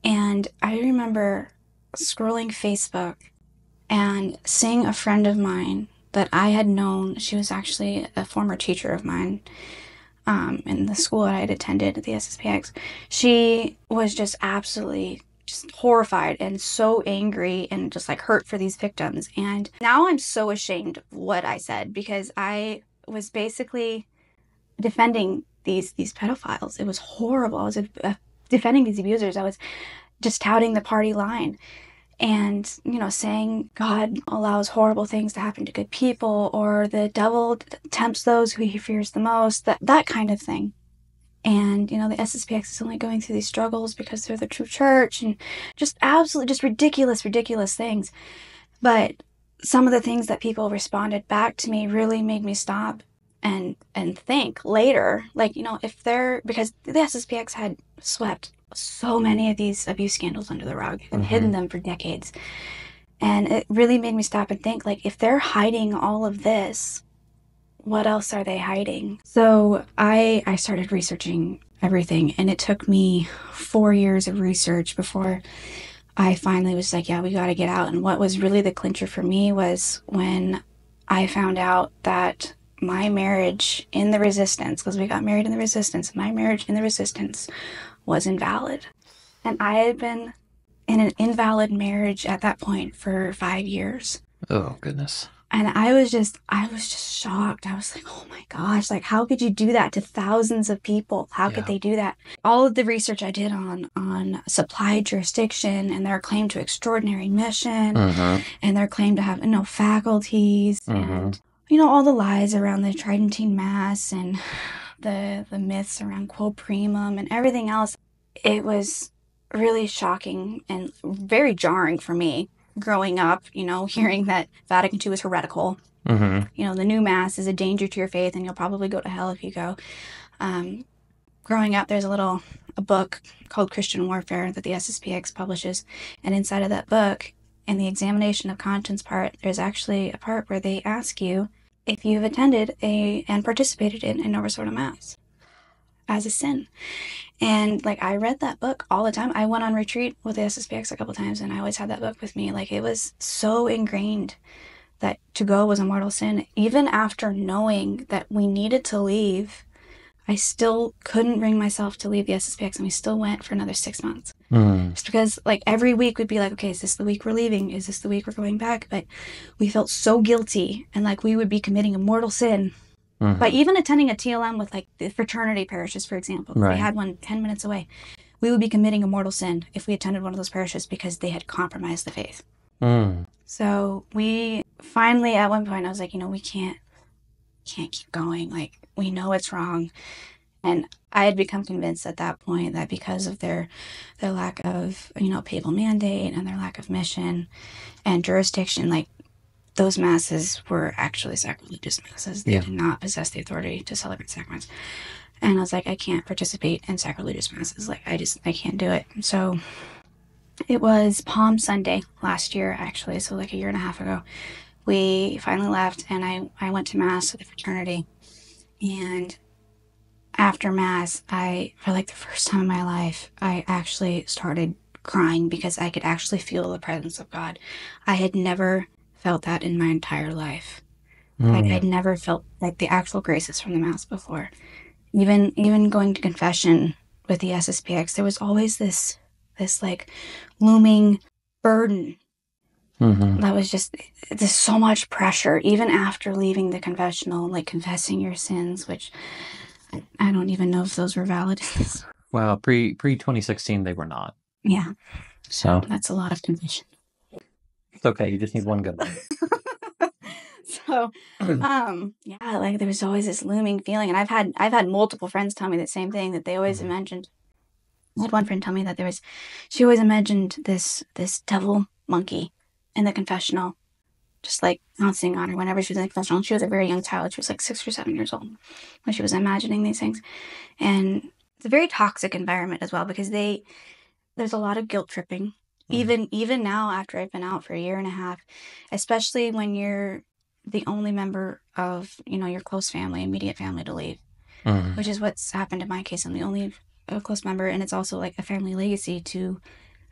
And I remember scrolling Facebook and seeing a friend of mine that I had known. She was actually a former teacher of mine in the school that I had attended at the SSPX. She was just absolutely just horrified and so angry and just like hurt for these victims. And now I'm so ashamed of what I said, because I was basically defending these pedophiles. It was horrible. I was defending these abusers. I was just touting the party line and, you know, saying God allows horrible things to happen to good people, or the devil tempts those who he fears the most, that kind of thing. And, you know, the SSPX is only going through these struggles because they're the true church, and just absolutely just ridiculous things. But some of the things that people responded back to me really made me stop and think later, like, if they're, because the SSPX had swept so many of these abuse scandals under the rug and hidden them for decades. And it really made me stop and think, like, if they're hiding all of this, what else are they hiding? So I started researching everything, and it took me 4 years of research before I finally was like, yeah, we got to get out. And what was really the clincher for me was when I found out that my marriage in the resistance, because we got married in the resistance, my marriage in the resistance was invalid. And I had been in an invalid marriage at that point for 5 years. Oh, goodness. And I was just shocked. I was like, oh my gosh, like, how could you do that to thousands of people? How could they do that? All of the research I did on supplied jurisdiction and their claim to extraordinary mission and their claim to have no faculties and, all the lies around the Tridentine Mass and the myths around quo primum and everything else. It was really shocking and very jarring for me. Growing up, hearing that Vatican II is heretical, the new Mass is a danger to your faith and you'll probably go to hell if you go. Growing up, there's a book called Christian Warfare that the SSPX publishes. And inside of that book, in the examination of conscience part, there's actually a part where they ask you if you've attended and participated in a Novus Ordo Mass as a sin. And like, I read that book all the time. I went on retreat with the SSPX a couple times, and I always had that book with me. Like, it was so ingrained that to go was a mortal sin. Even after knowing that we needed to leave, I still couldn't bring myself to leave the SSPX, and we still went for another 6 months. Just because, like, every week we'd be like, okay, is this the week we're leaving? Is this the week we're going back? But we felt so guilty, and like we would be committing a mortal sin. But even attending a TLM with, like, the fraternity parishes, for example, they had one 10 minutes away, we would be committing a mortal sin if we attended one of those parishes because they had compromised the faith. So we finally, at one point, I was like, we can't keep going. Like, we know it's wrong. And I had become convinced at that point that because of their lack of, papal mandate and their lack of mission and jurisdiction, like, those masses were actually sacrilegious masses. They did not possess the authority to celebrate sacraments. And I was like, I can't participate in sacrilegious masses. Like, I can't do it. So it was Palm Sunday last year, actually. So like a year and a half ago, we finally left, and I went to Mass with the fraternity. And after Mass, for like the first time in my life, I actually started crying because I could actually feel the presence of God. I had never felt that in my entire life. Like, I'd never felt like the actual graces from the Mass before. Even going to confession with the SSPX, there was always this like looming burden that was just, there's so much pressure even after leaving the confessional, like confessing your sins, which I don't even know if those were valid. Well, pre 2016 they were not. Yeah. So that's a lot of confession. It's okay. You just need one good one. So, yeah, like, there was always this looming feeling, and I've had multiple friends tell me the same thing, that they always imagined. I had one friend tell me that she always imagined this devil monkey in the confessional, just like bouncing on her whenever she was in the confessional. She was a very young child. She was like 6 or 7 years old when she was imagining these things, and it's a very toxic environment as well because there's a lot of guilt tripping. Even now, after I've been out for a year and a half, especially when you're the only member of, your close family, immediate family to leave, which is what's happened in my case. I'm the only close member, and it's also like a family legacy to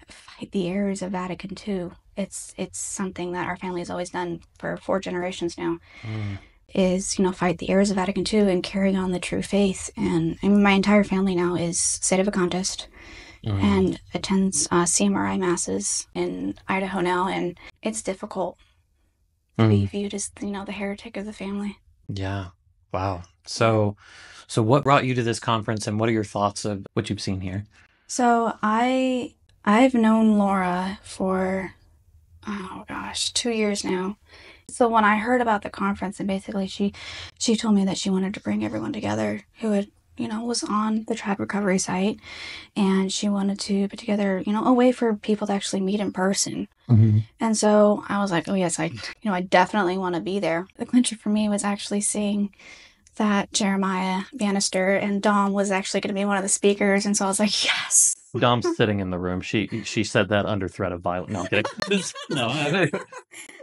fight the errors of Vatican II. It's something that our family has always done for 4 generations now, is, fight the errors of Vatican II and carry on the true faith. And my entire family now is sedevacantist. And attends CMRI masses in Idaho now, and it's difficult to be viewed as, the heretic of the family. Yeah. Wow. So what brought you to this conference, and what are your thoughts of what you've seen here? So I've known Laura for 2 years now. So when I heard about the conference, and basically she told me that she wanted to bring everyone together who had was on the Trad Recovery site, and she wanted to put together, a way for people to actually meet in person. And so I was like, oh yes, I definitely want to be there. The clincher for me was actually seeing that Jeremiah Bannister and Dom was actually going to be one of the speakers, and so I was like, yes. Dom's sitting in the room. She said that under threat of violence. No, I'm kidding. No.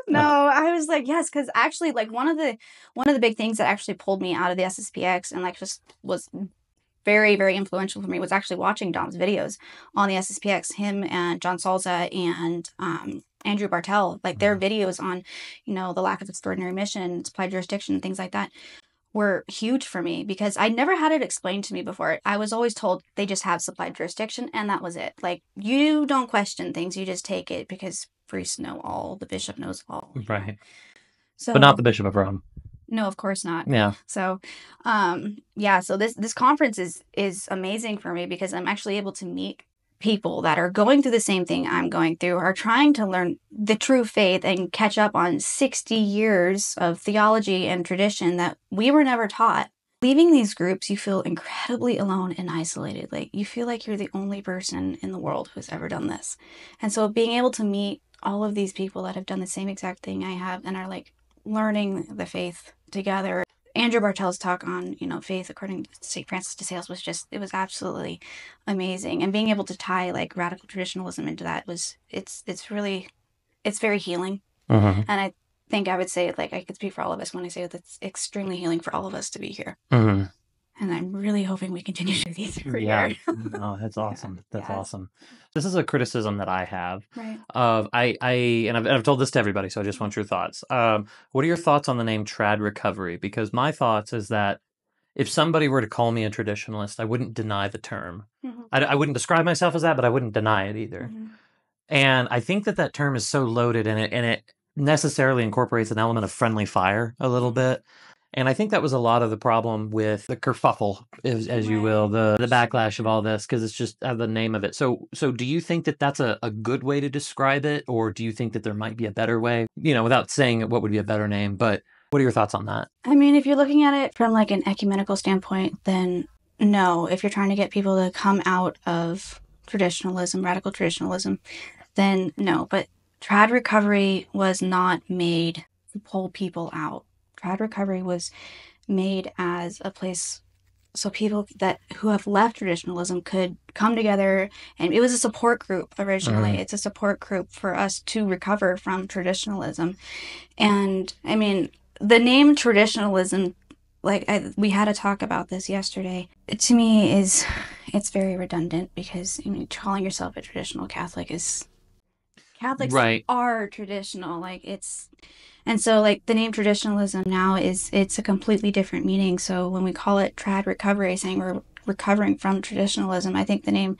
No, I was like, yes, because actually, like one of the big things that actually pulled me out of the SSPX and like just was very, very influential for me was actually watching Dom's videos on the SSPX. Him and John Salza and Andrew Bartel, like their videos on, the lack of extraordinary mission, supplied jurisdiction, things like that, were huge for me because I never had it explained to me before. I was always told they just have supplied jurisdiction and that was it. Like, you don't question things, you just take it because priests know all, the bishop knows all. Right. So, But not the Bishop of Rome. No, of course not. Yeah. So, so this conference is amazing for me because I'm actually able to meet people that are going through the same thing I'm going through, are trying to learn the true faith and catch up on 60 years of theology and tradition that we were never taught. Leaving these groups, you feel incredibly alone and isolated. Like, you feel like you're the only person in the world who's ever done this. And so being able to meet all of these people that have done the same exact thing I have and are like learning the faith together. Andrew Bartel's talk on, faith according to St. Francis de Sales it was absolutely amazing. And being able to tie like radical traditionalism into that it's very healing. Mm-hmm. And I think I would say, like, I could speak for all of us when I say that it's extremely healing for all of us to be here. Mm-hmm. And I'm really hoping we continue to do these every year. No, that's awesome. That's awesome. This is a criticism that I have. Right. I've told this to everybody, so I just want your thoughts. What are your thoughts on the name Trad Recovery? Because my thoughts is that if somebody were to call me a traditionalist, I wouldn't deny the term. Mm-hmm. I wouldn't describe myself as that, but I wouldn't deny it either. Mm-hmm. And I think that term is so loaded, and it necessarily incorporates an element of friendly fire a little bit. And I think that was a lot of the problem with the kerfuffle, as you will, the backlash of all this, because it's just the name of it. So do you think that that's a good way to describe it, or do you think that there might be a better way? Without saying what would be a better name, but what are your thoughts on that? I mean, if you're looking at it from like an ecumenical standpoint, then no. If you're trying to get people to come out of traditionalism, radical traditionalism, then no. But Trad Recovery was not made to pull people out. Trad Recovery was made as a place so people who have left traditionalism could come together, and it was a support group originally. It's a support group for us to recover from traditionalism. And I mean, the name traditionalism, we had a talk about this yesterday. To me, it's very redundant because calling yourself a traditional Catholic is Catholics right. are traditional, and so the name traditionalism now it's a completely different meaning. So when we call it Trad Recovery, saying we're recovering from traditionalism, I think the name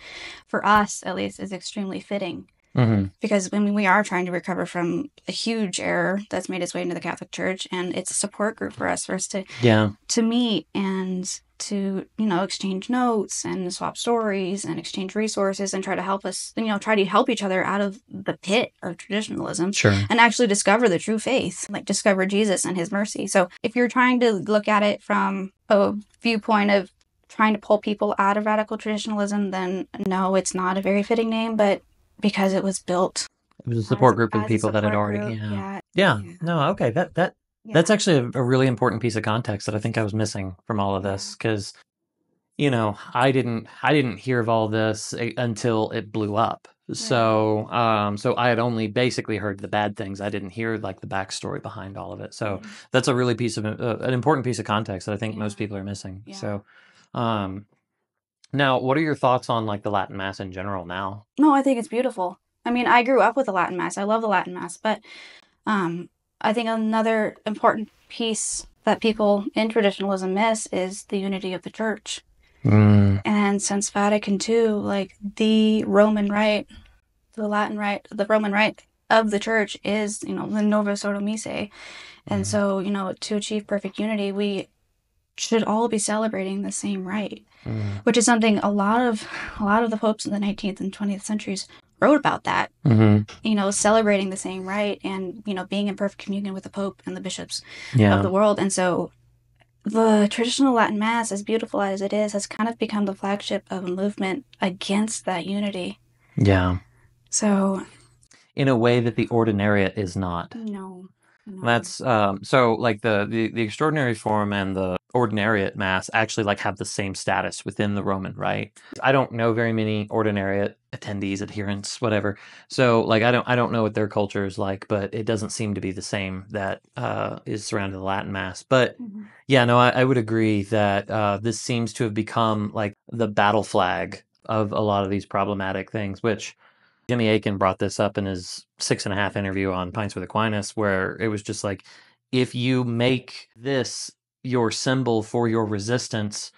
for us at least is extremely fitting. Mm-hmm. Because we are trying to recover from a huge error that's made its way into the Catholic Church, and it's a support group for us to meet and to exchange notes and swap stories and exchange resources and try to help us try to help each other out of the pit of traditionalism. Sure. And actually discover the true faith, discover Jesus and his mercy. So if you're trying to look at it from a viewpoint of trying to pull people out of radical traditionalism, then no, it's not a very fitting name, but because it was built. It was a support group of people that had already. Yeah. No, okay. That's actually a really important piece of context that I think I was missing from all of this, because, I didn't hear of all this until it blew up. Right. So I had only basically heard the bad things. I didn't hear the backstory behind all of it. So that's a really an important piece of context that I think most people are missing. Yeah. So, now, what are your thoughts on the Latin Mass in general now? No, I think it's beautiful. I mean, I grew up with the Latin Mass. I love the Latin Mass, but I think another important piece that people in traditionalism miss is the unity of the Church. And since Vatican II, the Roman Rite, the Latin Rite, the Roman Rite of the Church is, the Novus Ordo Missae. And so, to achieve perfect unity, we should all be celebrating the same rite, which is something a lot of the popes in the 19th and 20th centuries wrote about that, celebrating the same rite and, being in perfect communion with the Pope and the bishops of the world. And so the traditional Latin Mass, as beautiful as it is, has kind of become the flagship of a movement against that unity. Yeah. So in a way that the Ordinariate is not. No. That's so the extraordinary form and the ordinariate mass actually like have the same status within the Roman Rite. I don't know very many ordinariate attendees, adherents, whatever. So like I don't know what their culture is like, but it doesn't seem to be the same that is surrounding the Latin Mass. But yeah, no, I would agree that this seems to have become like the battle flag of a lot of these problematic things, which Jimmy Akin brought this up in his 6.5 interview on Pints with Aquinas, where it was just like, if you make this your symbol for your resistance,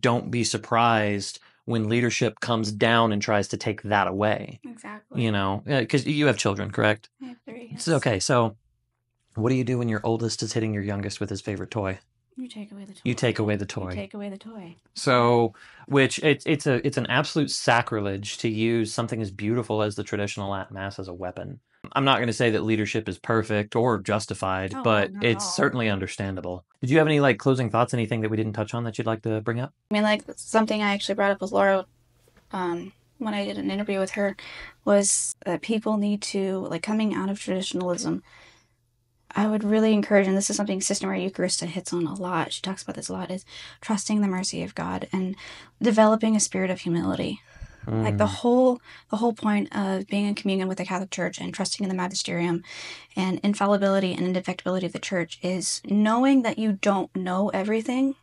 don't be surprised when leadership comes down and tries to take that away. Exactly. You know, because you have children, correct? I have 3. It's okay. So what do you do when your oldest is hitting your youngest with his favorite toy? You take away the toy. You take away the toy. You take away the toy. So, which it's an absolute sacrilege to use something as beautiful as the traditional Latin Mass as a weapon. I'm not going to say that leadership is perfect or justified, Oh, but not at it's all. certainly understandable. Did you have any like closing thoughts, anything that we didn't touch on that you'd like to bring up? I mean, like, something I actually brought up with Laura when I did an interview with her was that people need to, like, coming out of traditionalism, I would really encourage, and this is something Sister Maria Eucharista hits on a lot, she talks about this a lot, is trusting the mercy of God and developing a spirit of humility. Like the whole point of being in communion with the Catholic Church and trusting in the magisterium and infallibility and indefectibility of the Church is knowing that you don't know everything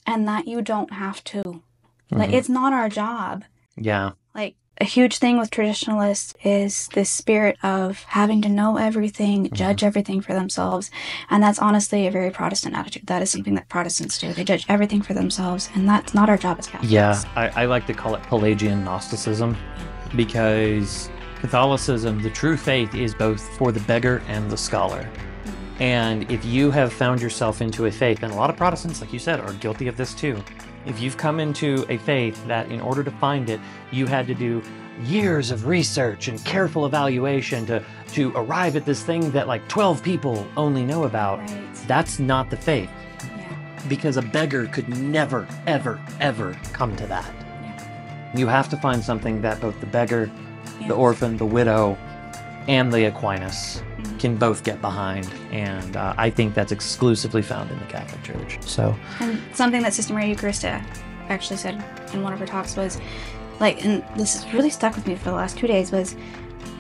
and that you don't have to. Like, it's not our job. Yeah. Like, a huge thing with traditionalists is this spirit of having to know everything, judge everything for themselves. And that's honestly a very Protestant attitude. That is something that Protestants do. They judge everything for themselves, and that's not our job as Catholics. Yeah, I like to call it Pelagian Gnosticism, because Catholicism, the true faith, is both for the beggar and the scholar. And if you have found yourself into a faith, and a lot of Protestants, like you said, are guilty of this too. If you've come into a faith that in order to find it, you had to do years of research and careful evaluation to arrive at this thing that like 12 people only know about, Right. that's not the faith. Yeah. Because a beggar could never, ever, ever come to that. Yeah. You have to find something that both the beggar, Yeah. the orphan, the widow, and the Aquinas can both get behind. And I think that's exclusively found in the Catholic Church. So, And something that Sister Maria Eucharista actually said in one of her talks was, like, and this has really stuck with me for the last 2 days, was,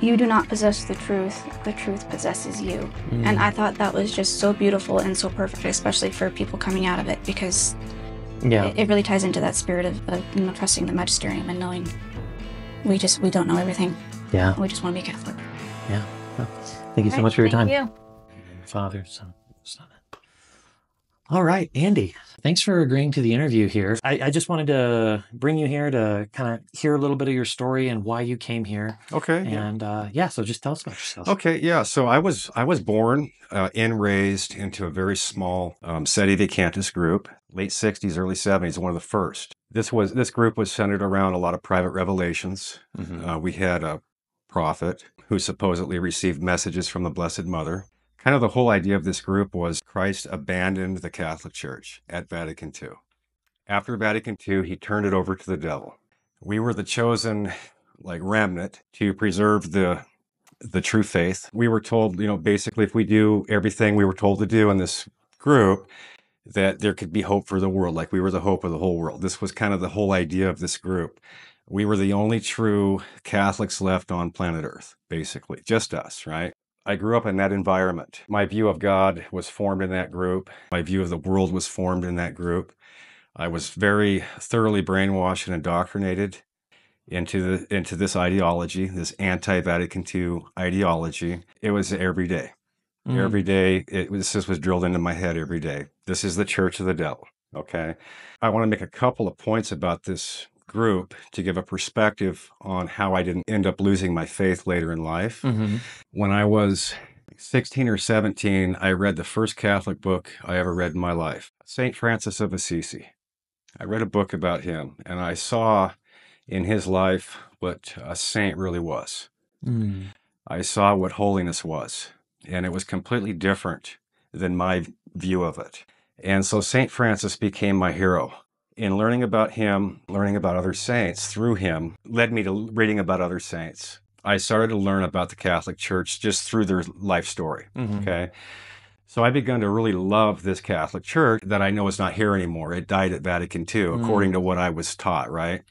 you do not possess the truth possesses you. And I thought that was just so beautiful and so perfect, especially for people coming out of it, because yeah. it really ties into that spirit of trusting the magisterium and knowing we don't know everything. Yeah. We just want to be Catholic. Yeah. Well, thank you so much for your time. Thank you. Father, Son, Son. All right, Andy, thanks for agreeing to the interview here. I just wanted to bring you here to kind of hear a little bit of your story and why you came here. Okay. And so just tell us about yourself. Okay. Yeah. So I was born and raised into a very small Sede Vacantis group, late 60s, early 70s, one of the first. This group was centered around a lot of private revelations. We had a prophet who supposedly received messages from the Blessed Mother. Kind of the whole idea of this group was Christ abandoned the Catholic Church at Vatican II. After Vatican II, he turned it over to the devil. We were the chosen, like, remnant to preserve the true faith. We were told, basically, if we do everything we were told to do in this group, that there could be hope for the world, like we were the hope of the whole world. This was kind of the whole idea of this group. We were the only true Catholics left on planet Earth, basically, just us, right? I grew up in that environment. My view of God was formed in that group. My view of the world was formed in that group. I was very thoroughly brainwashed and indoctrinated into this ideology, this anti-Vatican II ideology. It was every day. Every day, this was drilled into my head every day. This is the church of the devil, okay? I want to make a couple of points about this group to give a perspective on how I didn't end up losing my faith later in life. When I was 16 or 17, I read the first Catholic book I ever read in my life, St. Francis of Assisi. I read a book about him, and I saw in his life what a saint really was. I saw what holiness was, and it was completely different than my view of it. And so St. Francis became my hero. In learning about him, learning about other saints through him, led me to reading about other saints. I started to learn about the Catholic Church just through their life story, okay? So I began to really love this Catholic Church that I know is not here anymore. It died at Vatican II, according to what I was taught, right?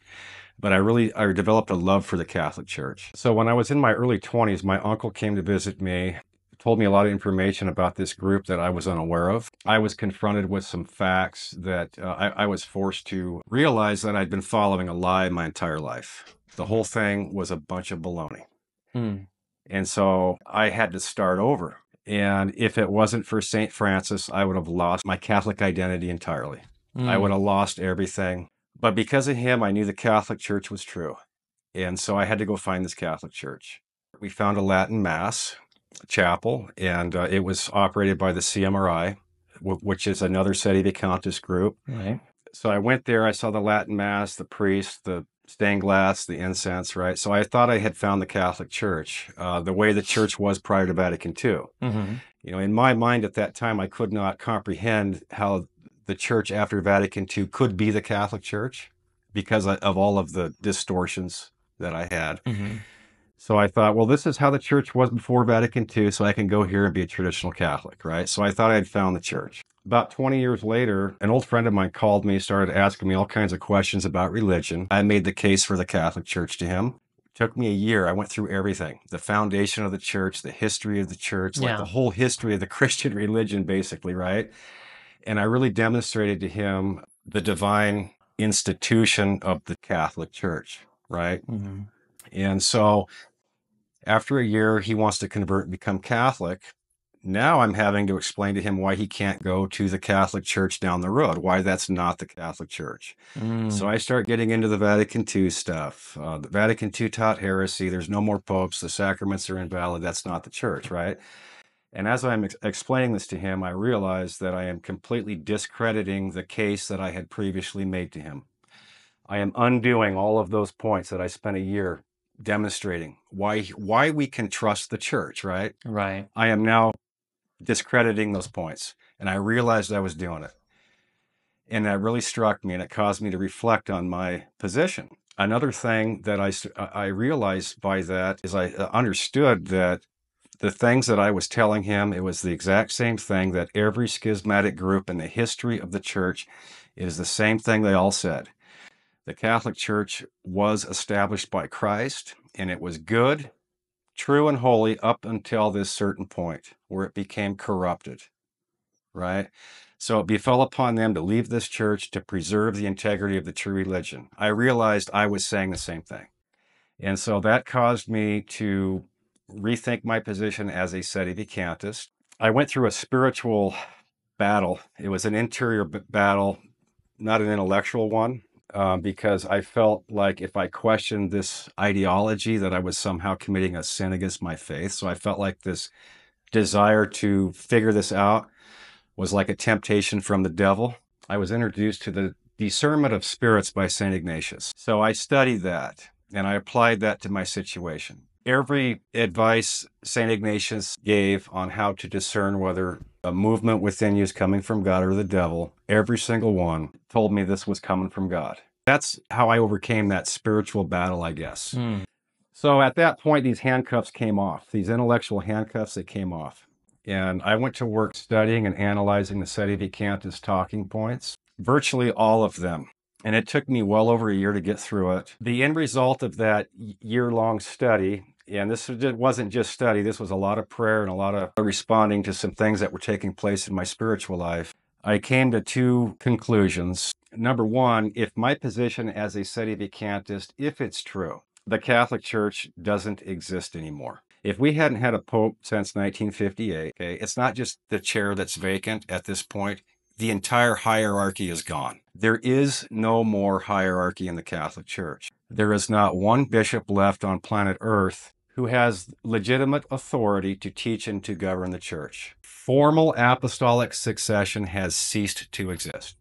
But I developed a love for the Catholic Church. So when I was in my early 20s, my uncle came to visit me, told me a lot of information about this group that I was unaware of. I was confronted with some facts that I was forced to realize that I'd been following a lie my entire life. The whole thing was a bunch of baloney. And so I had to start over. And if it wasn't for St. Francis, I would have lost my Catholic identity entirely. I would have lost everything. But because of him, I knew the Catholic Church was true. And so I had to go find this Catholic Church. We found a Latin Mass chapel, and it was operated by the CMRI, which is another Sedevacantist group. Right. So I went there, I saw the Latin Mass, the priest, the stained glass, the incense, right? So I thought I had found the Catholic Church, the way the church was prior to Vatican II. You know, in my mind at that time, I could not comprehend how the church after Vatican II could be the Catholic Church because of all of the distortions that I had. So I thought, well, this is how the church was before Vatican II, so I can go here and be a traditional Catholic, right? So I thought I had found the church. About 20 years later, an old friend of mine called me, started asking me all kinds of questions about religion. I made the case for the Catholic Church to him. It took me a year. I went through everything, the foundation of the church, the history of the church, like the whole history of the Christian religion, basically, right? And I really demonstrated to him the divine institution of the Catholic Church, right? And so after a year, he wants to convert and become Catholic. Now I'm having to explain to him why he can't go to the Catholic Church down the road, why that's not the Catholic Church. So I start getting into the Vatican II stuff. The Vatican II taught heresy. There's no more popes. The sacraments are invalid. That's not the church, right? And as I'm explaining this to him, I realize that I am completely discrediting the case that I had previously made to him. I am undoing all of those points that I spent a year demonstrating why we can trust the church, right? Right. I am now discrediting those points, and I realized I was doing it. And that really struck me, and it caused me to reflect on my position. Another thing that I realized by that is I understood that the things that I was telling him, it was the exact same thing that every schismatic group in the history of the church, it is the same thing they all said. The Catholic Church was established by Christ, and it was good, true, and holy up until this certain point where it became corrupted, right? So it befell upon them to leave this church to preserve the integrity of the true religion. I realized I was saying the same thing. And so that caused me to rethink my position as a Sedevacantist. I went through a spiritual battle. It was an interior battle, not an intellectual one, because I felt like if I questioned this ideology that I was somehow committing a sin against my faith. So I felt like this desire to figure this out was like a temptation from the devil. I was introduced to the discernment of spirits by St. Ignatius. So I studied that and I applied that to my situation. Every advice St. Ignatius gave on how to discern whether a movement within you is coming from God or the devil, every single one told me this was coming from God. That's how I overcame that spiritual battle, I guess. So at that point, these handcuffs came off, these intellectual handcuffs, they came off. And I went to work studying and analyzing the Sedevacantist talking points, virtually all of them. And it took me well over a year to get through it. The end result of that year-long study, and this wasn't just study, this was a lot of prayer and a lot of responding to some things that were taking place in my spiritual life. I came to two conclusions. Number one, if my position as a Sedevacantist, if it's true, the Catholic Church doesn't exist anymore. If we hadn't had a pope since 1958, okay, it's not just the chair that's vacant at this point. The entire hierarchy is gone. There is no more hierarchy in the Catholic Church. There is not one bishop left on planet Earth who has legitimate authority to teach and to govern the church. Formal apostolic succession has ceased to exist.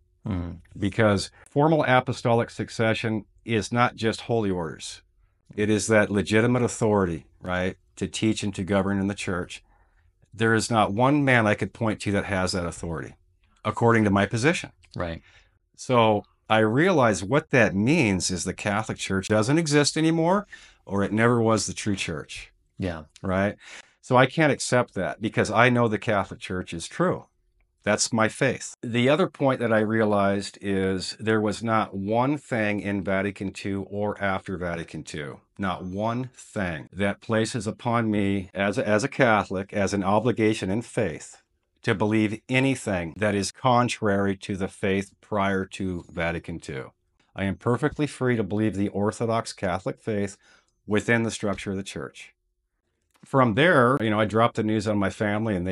Because formal apostolic succession is not just holy orders. It is that legitimate authority, right, to teach and to govern in the church. There is not one man I could point to that has that authority, according to my position. Right. So I realize what that means is the Catholic Church doesn't exist anymore, or it never was the true church. Yeah. Right. So I can't accept that because I know the Catholic Church is true. That's my faith. The other point that I realized is there was not one thing in Vatican II or after Vatican II, not one thing that places upon me as a Catholic, as an obligation in faith, to believe anything that is contrary to the faith prior to Vatican II. I am perfectly free to believe the Orthodox Catholic faith within the structure of the church. From there, I dropped the news on my family and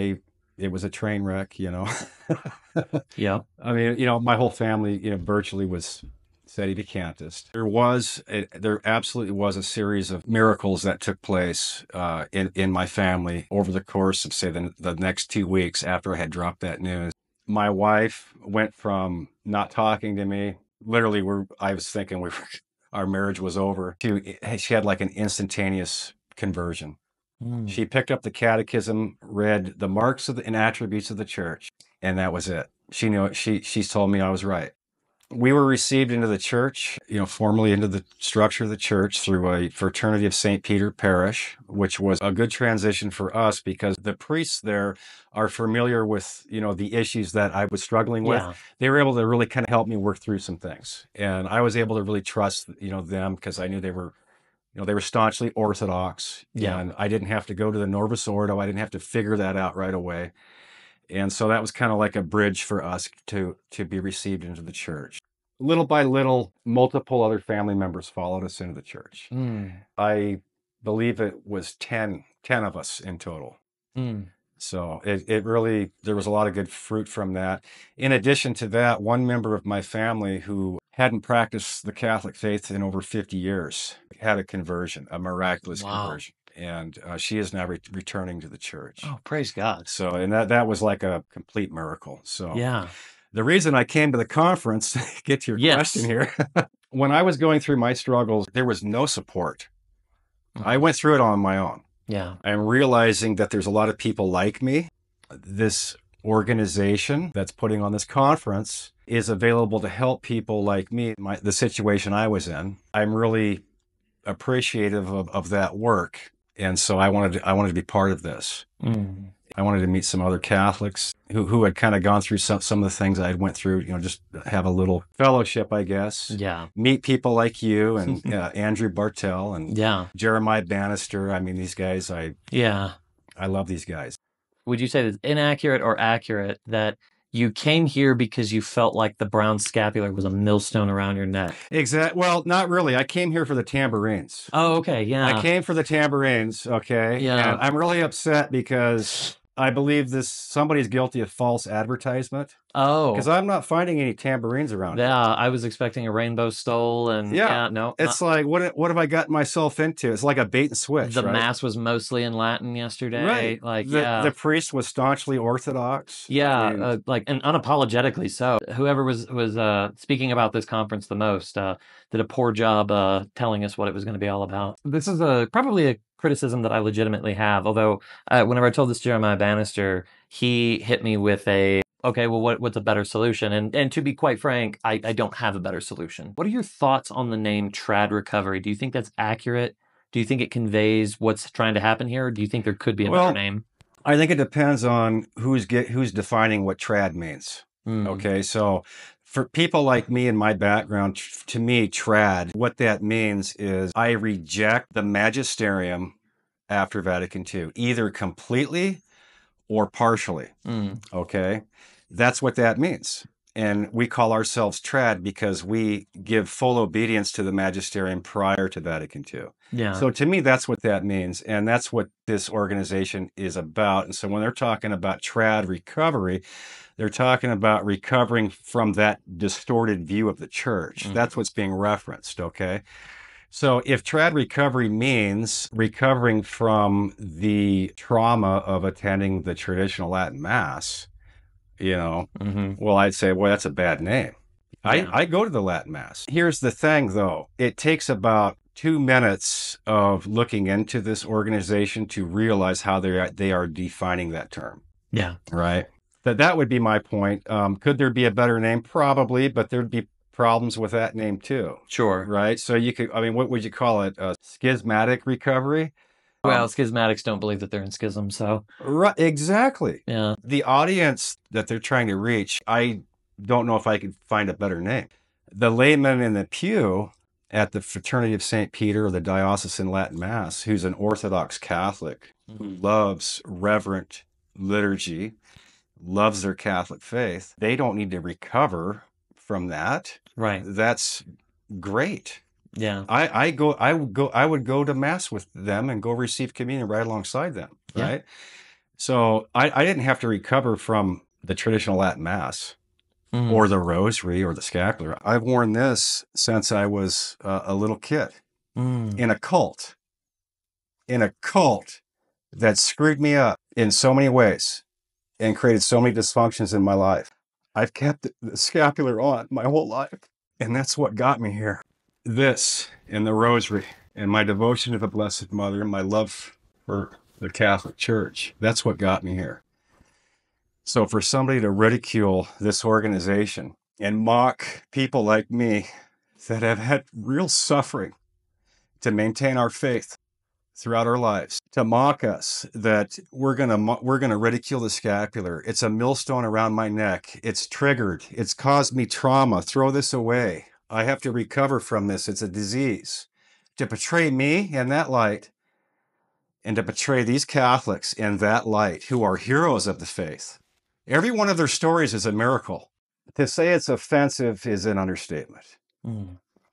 it was a train wreck, Yeah. I mean, my whole family, virtually was sedevacantist. There absolutely was a series of miracles that took place in my family over the course of, say, the next 2 weeks after I had dropped that news. My wife went from not talking to me, literally, I was thinking our marriage was over, she had like an instantaneous conversion. She picked up the catechism, read the marks and attributes of the church, and that was it. She knew it. She told me I was right. We were received into the church, formally into the structure of the church through a fraternity of St. Peter Parish, which was a good transition for us because the priests there are familiar with, the issues that I was struggling with. Yeah. They were able to really kind of help me work through some things. And I was able to really trust, them because I knew they were staunchly Orthodox, Yeah. and I didn't have to go to the Novus Ordo. I didn't have to figure that out right away. And so that was kind of like a bridge for us to be received into the church. Little by little, multiple other family members followed us into the church. I believe it was 10 of us in total. So it really, there was a lot of good fruit from that. In addition to that, one member of my family who hadn't practiced the Catholic faith in over 50 years had a conversion, a miraculous conversion. And she is now returning to the church. Oh, praise God. So, and that was like a complete miracle. So Yeah. the reason I came to the conference, get to your question here, when I was going through my struggles, there was no support. I went through it on my own. Yeah. I'm realizing that there's a lot of people like me. This organization that's putting on this conference is available to help people like me, the situation I was in. I'm really appreciative of that work. And so I wanted to be part of this. I wanted to meet some other Catholics who had kind of gone through some of the things I went through, just have a little fellowship, I guess. Yeah. Meet people like you and Andrew Bartel and Jeremiah Bannister. I mean, these guys, I love these guys. Would you say that it's inaccurate or accurate that you came here because you felt like the brown scapular was a millstone around your neck? Exactly. Well, not really. I came here for the tambourines. Oh, okay. Yeah. I came for the tambourines. Okay. Yeah. And I'm really upset because I believe somebody's guilty of false advertisement. Oh. Because I'm not finding any tambourines around here. Yeah, I was expecting a rainbow stole, and no. It's like, what have I gotten myself into? It's like a bait and switch. The right? Mass was mostly in Latin yesterday. Right. Like, the priest was staunchly Orthodox. Yeah, I mean, and unapologetically so. Whoever was speaking about this conference the most did a poor job telling us what it was going to be all about. This is probably a criticism that I legitimately have, although whenever I told this to Jeremiah Bannister, he hit me with okay, well, what's a better solution? And to be quite frank, I don't have a better solution. What are your thoughts on the name Trad Recovery? Do you think that's accurate? Do you think it conveys what's trying to happen here? Or do you think there could be a better name? I think it depends on who's defining what trad means. Okay, so for people like me and my background, to me, trad, what that means is I reject the magisterium after Vatican II, either completely or partially. Okay, that's what that means. And we call ourselves trad because we give full obedience to the magisterium prior to Vatican II. Yeah. So to me, that's what that means. And that's what this organization is about. And so when they're talking about trad recovery, they're talking about recovering from that distorted view of the church. That's what's being referenced, okay? So if trad recovery means recovering from the trauma of attending the traditional Latin Mass, well, I'd say, well, that's a bad name. Yeah. I go to the Latin Mass. Here's the thing, though. It takes about 2 minutes of looking into this organization to realize how they are defining that term. Yeah. Right? That would be my point. Could there be a better name? Probably, but there'd be problems with that name too. Sure. Right? So what would you call it? Schismatic recovery? Well, schismatics don't believe that they're in schism, so Right, exactly. yeah. The audience that they're trying to reach, I don't know if I could find a better name. The layman in the pew at the Fraternity of St. Peter or the Diocesan Latin Mass, who's an Orthodox Catholic, who loves reverent liturgy, loves their Catholic faith, they don't need to recover from that. Right. That's great. Yeah. I would go to mass with them and go receive communion right alongside them. Yeah. Right. So I didn't have to recover from the traditional Latin Mass or the rosary or the scapular. I've worn this since I was a little kid in a cult that screwed me up in so many ways and created so many dysfunctions in my life. I've kept the scapular on my whole life, and that's what got me here. This and the rosary and my devotion to the Blessed Mother and my love for the Catholic Church, that's what got me here. So for somebody to ridicule this organization and mock people like me that have had real suffering to maintain our faith throughout our lives, to mock us that we're gonna ridicule the scapular. It's a millstone around my neck. It's triggered. It's caused me trauma. Throw this away. I have to recover from this. It's a disease. To portray me in that light and to portray these Catholics in that light who are heroes of the faith. Every one of their stories is a miracle. To say it's offensive is an understatement.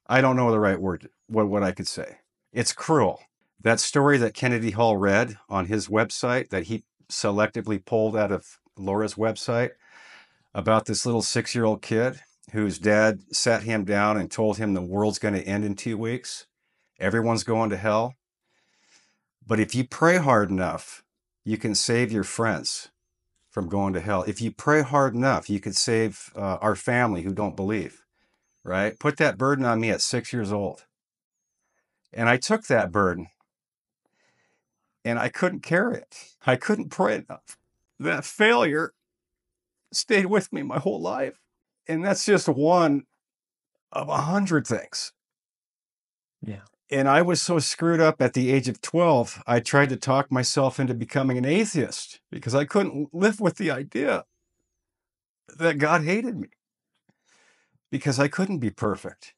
I don't know the right word, what I could say. It's cruel. That story that Kennedy Hall read on his website that he selectively pulled out of Laura's website about this little 6-year-old kid whose dad sat him down and told him the world's going to end in 2 weeks. Everyone's going to hell. But if you pray hard enough, you can save your friends from going to hell. If you pray hard enough, you could save our family who don't believe, right? Put that burden on me at 6 years old. And I took that burden and I couldn't carry it. I couldn't pray enough. That failure stayed with me my whole life. And that's just one of 100 things. Yeah. And I was so screwed up at the age of 12, I tried to talk myself into becoming an atheist because I couldn't live with the idea that God hated me because I couldn't be perfect.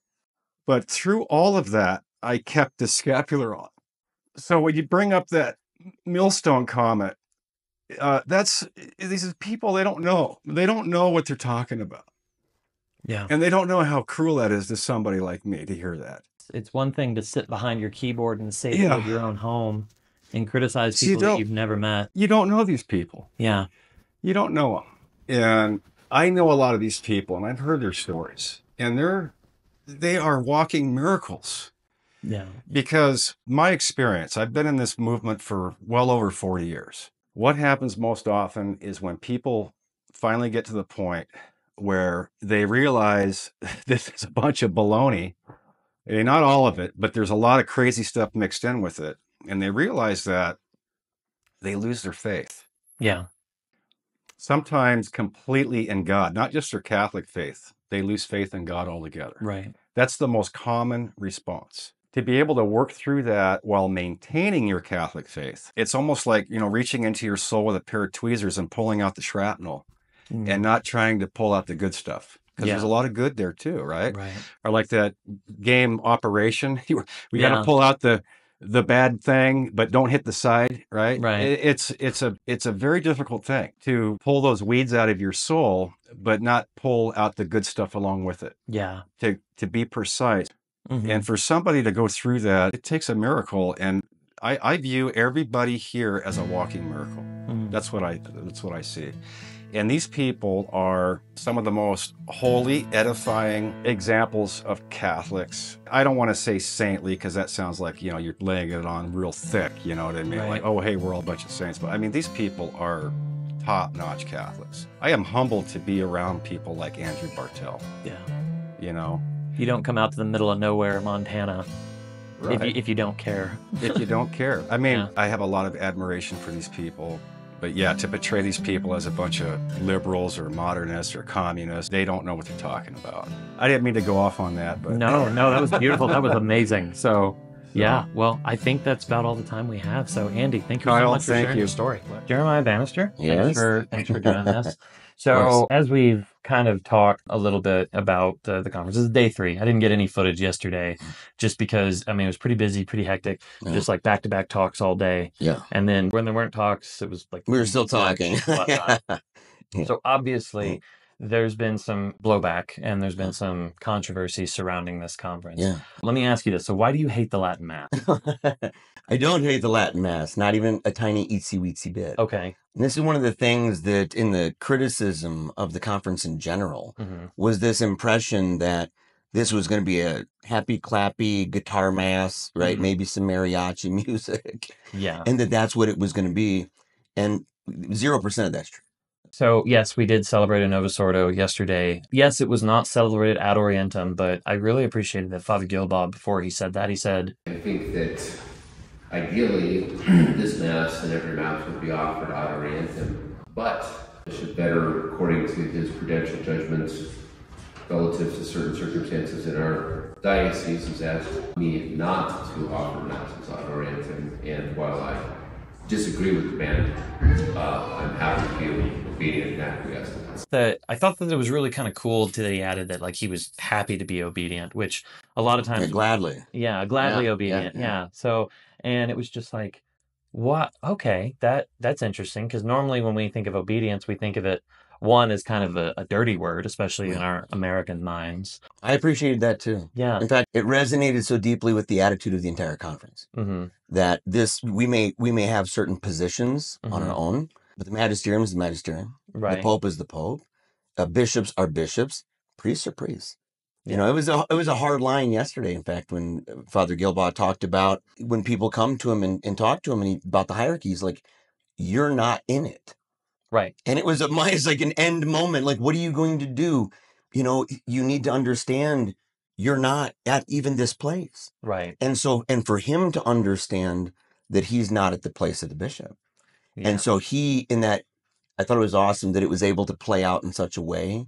But through all of that, I kept the scapular on. So when you bring up that millstone comment, these are people, they don't know. They don't know what they're talking about. Yeah. And they don't know how cruel that is to somebody like me to hear that. It's one thing to sit behind your keyboard in the safety Yeah. of your own home and criticize So you people that don't- you've never met. You don't know these people. Yeah. You don't know them. And I know a lot of these people and I've heard their stories and they are walking miracles. Yeah. Because my experience, I've been in this movement for well over 40 years. What happens most often is when people finally get to the point where they realize this is a bunch of baloney, and not all of it, but there's a lot of crazy stuff mixed in with it. And they realize that they lose their faith. Yeah. Sometimes completely in God, not just their Catholic faith. They lose faith in God altogether. Right. That's the most common response. To be able to work through that while maintaining your Catholic faith, it's almost like, reaching into your soul with a pair of tweezers and pulling out the shrapnel and not trying to pull out the good stuff. Because Yeah. there's a lot of good there too, right? Right. Or like that game Operation. We got Yeah. to pull out the bad thing, but don't hit the side, right? Right. It's a very difficult thing to pull those weeds out of your soul, but not pull out the good stuff along with it. Yeah. To be precise. Mhm. And for somebody to go through that, it takes a miracle. And I view everybody here as a walking miracle. Mhm. That's what I see. And these people are some of the most holy, edifying examples of Catholics. I don't want to say saintly because that sounds like, you're laying it on real thick, you know what I mean? Right. Like, oh, hey, we're all a bunch of saints. But I mean, these people are top-notch Catholics. I am humbled to be around people like Andrew Bartel, Yeah. You don't come out to the middle of nowhere, Montana, right? if you don't care. If you don't care. I mean, Yeah. I have a lot of admiration for these people. But yeah, to portray these people as a bunch of liberals or modernists or communists, they don't know what they're talking about. I didn't mean to go off on that, but No, that was beautiful. That was amazing. So Yeah, well, I think that's about all the time we have. So, Andy, thank you so Kyle, much for thank sharing you. your story. Jeremiah Bannister, Yes. thanks for doing this. course. So, as we've kind of talked a little bit about the conference, this is day 3. I didn't get any footage yesterday just because, I mean, it was pretty busy, pretty hectic, Yeah. just like back-to-back talks all day. Yeah. And then when there weren't talks, it was like We were still talking. whatnot. Yeah. So obviously, there's been some blowback and there's been some controversy surrounding this conference. Yeah. Let me ask you this. So why do you hate the Latin Mass? I don't hate the Latin Mass, not even a tiny itsy weetsy bit. Okay. And this is one of the things that in the criticism of the conference in general Mm-hmm. was this impression that this was going to be a happy clappy guitar mass, right? Mhm. Maybe some mariachi music, Yeah. and that's what it was going to be. And 0% of that's true. So yes, we did celebrate a Novus Ordo yesterday. Yes, it was not celebrated ad orientem, but I really appreciated that Father Gilbob, before he said that, he said, I think that ideally this Mass and every Mass would be offered ad orientem, but Bishop Vedder, according to his prudential judgments relative to certain circumstances in our diocese, has asked me not to offer Masses ad orientem, and while I disagree with the band, I'm happy to be obedient and acquiescent. that I thought that it was really kind of cool that he added that like he was happy to be obedient, which a lot of Yeah, times, gladly. gladly Yeah, obedient. yeah. Yeah. So, and it was just like, what? Okay, that's interesting because normally when we think of obedience, we think of it one as kind of a dirty word, especially in our American minds. I appreciated that too. Yeah. In fact, it resonated so deeply with the attitude of the entire conference Mm-hmm. that we may have certain positions on Mhm. our own, but the magisterium is the magisterium. Right. The Pope is the Pope. Bishops are bishops. Priests are priests. You Yeah. know, it was a hard line yesterday. In fact, when Father Gilbaugh talked about when people come to him and talk to him about the hierarchy, he's like, "You're not in it." Right. And it's like an end moment. Like, what are you going to do? You know, you need to understand you're not at even this place. Right. And and for him to understand that he's not at the place of the bishop. Yeah. And so I thought it was awesome that it was able to play out in such a way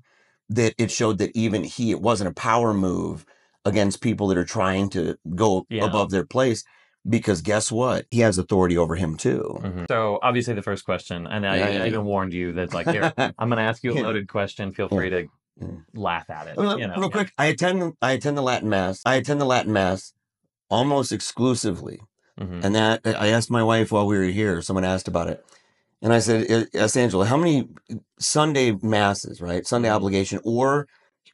that it showed that even it wasn't a power move against people that are trying to go Yeah. above their place. Because guess what? He has authority over him too. Mhm. So obviously the first question, and I even warned you that like here, I'm going to ask you a Yeah. loaded question. Feel free to Yeah. laugh at it. Real You know, quick, I attend the Latin Mass. I attend the Latin Mass almost exclusively. Mhm. And that I asked my wife while we were here, someone asked about it. And I said, asked Angela, how many Sunday masses, right? Sunday Mhm. obligation or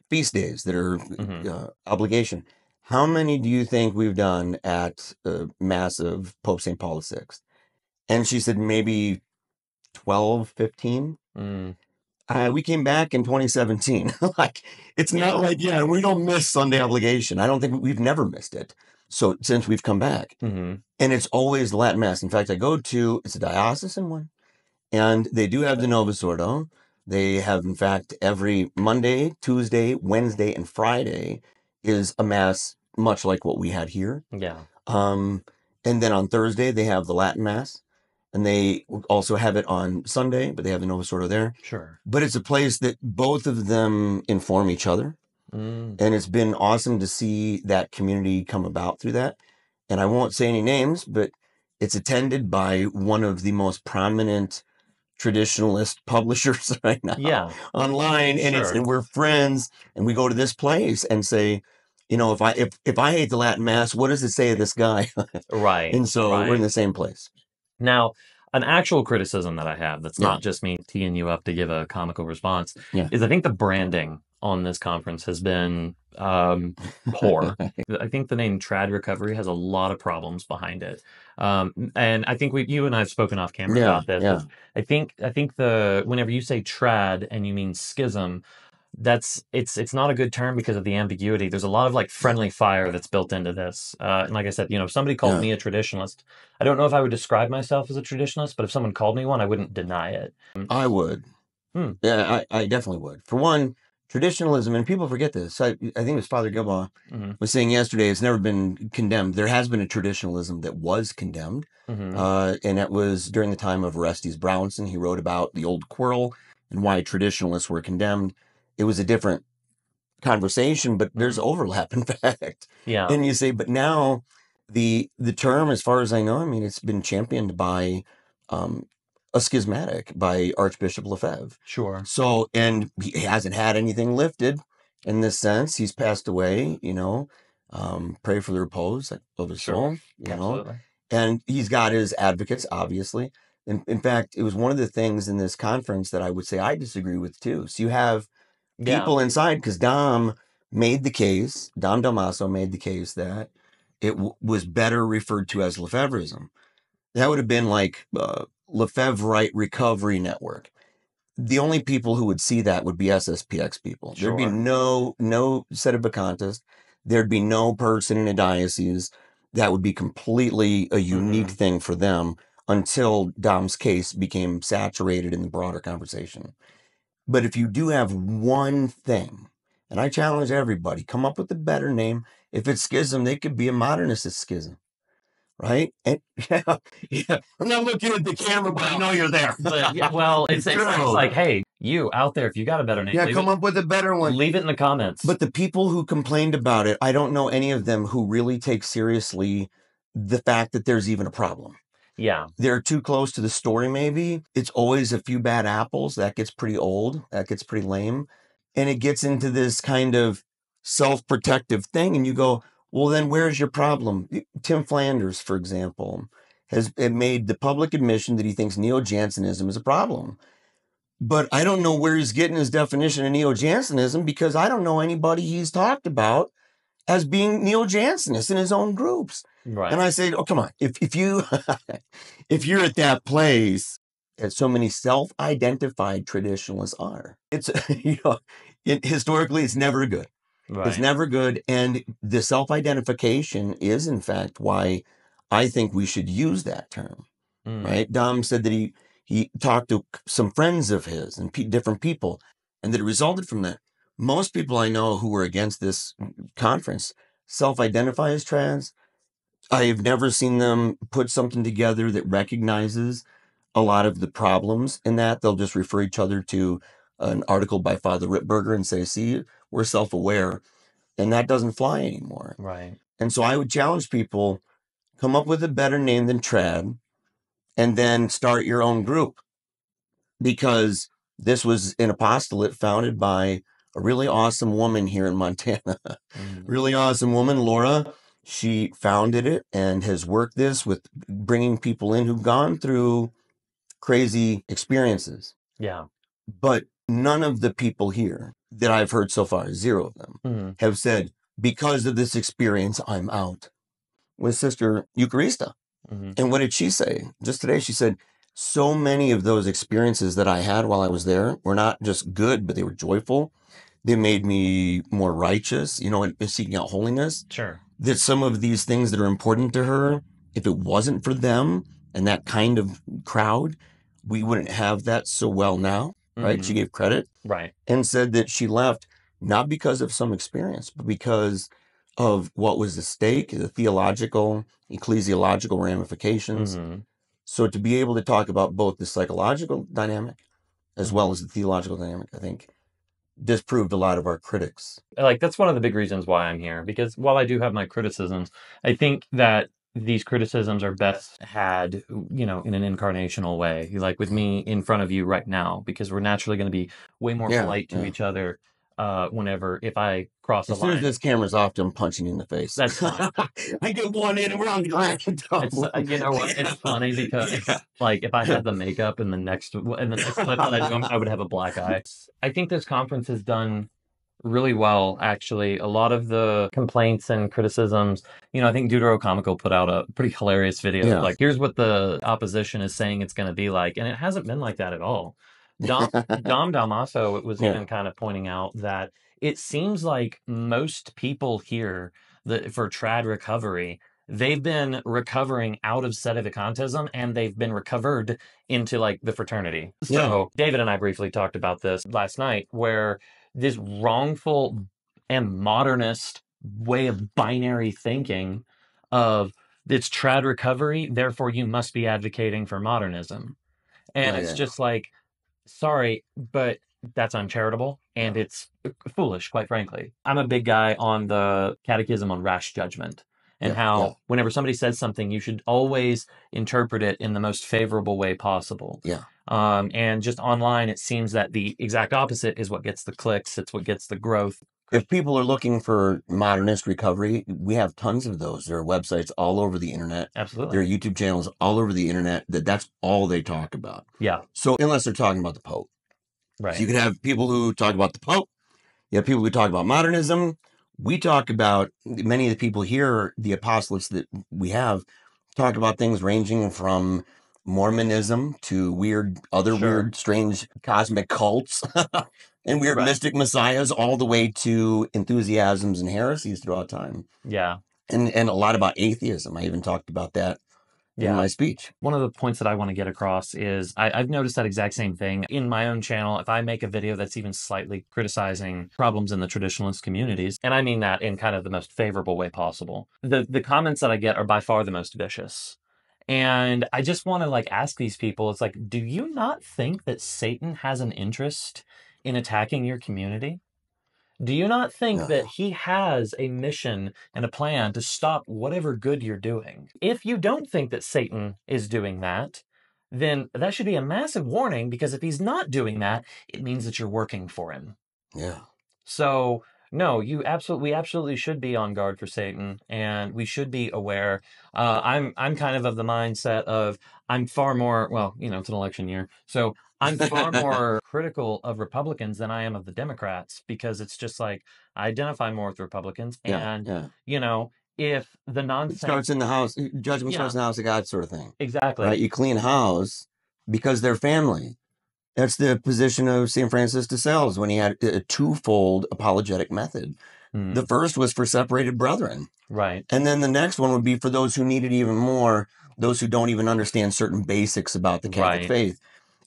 feast days that are Mhm. obligation. How many do you think we've done at Mass of Pope St. Paul VI? And she said maybe 12, 15. Mm. We came back in 2017. Like, it's not like, yeah, we don't miss Sunday obligation. I don't think we've never missed it. So since we've come back, Mhm. and it's always the Latin Mass. In fact, it's a diocesan one, and they do have the Novus Ordo. They have, in fact, every Monday, Tuesday, Wednesday, and Friday is a Mass, much like what we had here. Yeah. And then on Thursday, they have the Latin Mass. And they also have it on Sunday, but they have the Novus Ordo there. Sure. But it's a place that both of them inform each other. Mm. And it's been awesome to see that community come about through that. And I won't say any names, but it's attended by one of the most prominent traditionalist publishers right now Yeah. online. And Sure. and we're friends, and we go to this place and say, you know, if I hate the Latin Mass, what does it say of this guy? Right. And so we're in Right. the same place. Now, an actual criticism that I have that's Yeah. not just me teeing you up to give a comical response Yeah. is I think the branding on this conference has been poor. I think the name Trad Recovery has a lot of problems behind it. And I think you and I have spoken off camera Yeah, about this. yeah. I think whenever you say trad and you mean schism, it's not a good term because of the ambiguity. There's a lot of like friendly fire that's built into this. And like I said, if somebody called Yeah. me a traditionalist, I don't know if I would describe myself as a traditionalist, but if someone called me one, I wouldn't deny it. I would. Hmm. Yeah, I definitely would. For one, traditionalism, and people forget this. I think it was Father Gilbaugh Mhm. was saying yesterday, it's never been condemned. There has been a traditionalism that was condemned. Mhm. And that was during the time of Orestes Brownson. He wrote about the old quarrel and why traditionalists were condemned. It was a different conversation, but there's overlap, in fact. Yeah. And you say, but now The term, as far as I know, I mean, it's been championed by a schismatic, by Archbishop Lefebvre. Sure. So, and he hasn't had anything lifted in this sense. He's passed away, you know. Pray for the repose of his soul, you know. Absolutely. And he's got his advocates, obviously. In fact, it was one of the things in this conference that I would say I disagree with too. So you have people inside, because Dom Damaso made the case that it was better referred to as Lefebvreism. That would have been like Lefebvreite Recovery Network. The only people who would see that would be SSPX people. Sure. There'd be no sedevacantists. There'd be no person in a diocese. That would be completely a unique thing for them until Dom's case became saturated in the broader conversation. But if you do have one thing, and I challenge everybody, come up with a better name. If it's schism, they could be a modernist schism. Right? And yeah. I'm not looking at the camera, but I know you're there. But, yeah, well, it's like, hey, you out there, if you got a better name, come up with a better one. Leave it in the comments. But the people who complained about it, I don't know any of them who really take seriously the fact that there's even a problem. Yeah. They're too close to the story, maybe. It's always a few bad apples. That gets pretty old. That gets pretty lame. And it gets into this kind of self-protective thing. And you go, well, then where's your problem? Tim Flanders, for example, has made the public admission that he thinks neo-Jansenism is a problem. But I don't know where he's getting his definition of neo-Jansenism, because I don't know anybody he's talked about as being neo-Jansenist in his own groups. Right. And I say, oh, come on. If you if you're at that place, as so many self-identified traditionalists are, it's historically it's never good. Right. It's never good. And the self-identification is, in fact, why I think we should use that term. Right? Dom said that he talked to some friends of his and different people, and that it resulted from that. Most people I know who were against this conference self-identify as trans. I've never seen them put something together that recognizes a lot of the problems in that. They'll just refer each other to an article by Father Rittberger and say, see, we're self-aware. And that doesn't fly anymore. Right. And so I would challenge people, come up with a better name than trad, and then start your own group. Because this was an apostolate founded by a really awesome woman here in Montana. Really awesome woman, Laura. She founded it and has worked this with bringing people in who've gone through crazy experiences. Yeah. But none of the people here that I've heard so far, 0 of them, have said, because of this experience, I'm out. With Sister Eucharista. And what did she say? Just today, she said, so many of those experiences that I had while I was there were not just good, but they were joyful. They made me more righteous, and seeking out holiness. Sure. That some of these things that are important to her, if it wasn't for them and that kind of crowd, we wouldn't have that so well now, right? She gave credit. Right. And said that she left not because of some experience, but because of what was at stake, the theological, ecclesiological ramifications. So to be able to talk about both the psychological dynamic as well as the theological dynamic, I think disproved a lot of our critics. Like, that's one of the big reasons why I'm here, because while I do have my criticisms, I think that these criticisms are best had, in an incarnational way, like with me in front of you right now, because we're naturally going to be way more polite to each other if I cross a line. As soon as this camera's off, I'm punching you in the face. That's fine. I get one in and we're on the glass. You know what? It's funny because, like, if I had the makeup in the next clip that I do, I would have a black eye. I think this conference has done really well, actually. A lot of the complaints and criticisms, I think Deuterocomical put out a pretty hilarious video. Like, here's what the opposition is saying it's going to be like. And it hasn't been like that at all. Dom Damaso was even kind of pointing out that it seems like most people here for trad recovery, they've been recovering out of sedevacantism and they've been recovered into like the fraternity. So David and I briefly talked about this last night, where this wrongful and modernist way of binary thinking of it's trad recovery, therefore you must be advocating for modernism. And it's just like, sorry, but that's uncharitable and it's foolish, quite frankly. I'm a big guy on the Catechism on Rash Judgment. and Yeah, how yeah. whenever somebody says something, you should always interpret it in the most favorable way possible. Yeah. And just online, it seems that the exact opposite is what gets the clicks. It's what gets the growth. If people are looking for modernist recovery, we have tons of those. There are websites all over the internet. Absolutely. There are YouTube channels all over the internet that's all they talk about. Yeah. So unless they're talking about the Pope. Right. So you could have people who talk about the Pope. You have people who talk about modernism. We talk about, many of the people here, the apostolates that we have, talk about things ranging from Mormonism to other Sure. weird, strange cosmic cults and weird Right. mystic messiahs, all the way to enthusiasms and heresies throughout time. Yeah. And a lot about atheism. I even talked about that in Yeah. my speech. One of the points that I want to get across is I've noticed that exact same thing in my own channel. If I make a video that's even slightly criticizing problems in the traditionalist communities, and I mean that in kind of the most favorable way possible, the comments that I get are by far the most vicious. And I just want to ask these people, it's like, do you not think that Satan has an interest in attacking your community? Do you not think that he has a mission and a plan to stop whatever good you're doing? If you don't think that Satan is doing that, then that should be a massive warning, because if he's not doing that, it means that you're working for him. Yeah. So, no, we absolutely should be on guard for Satan, and we should be aware. I'm kind of the mindset of, I'm far more, well, it's an election year, so I'm far more critical of Republicans than I am of the Democrats, because it's just I identify more with Republicans, and if the It nonsense starts in the house. Judgment starts in the house of God, sort of thing. exactly, Right? You clean house because they're family. That's the position of St. Francis de Sales when he had a twofold apologetic method. The first was for separated brethren. right, And then the next one would be for those who need it even more, those who don't even understand certain basics about the Catholic Right. faith.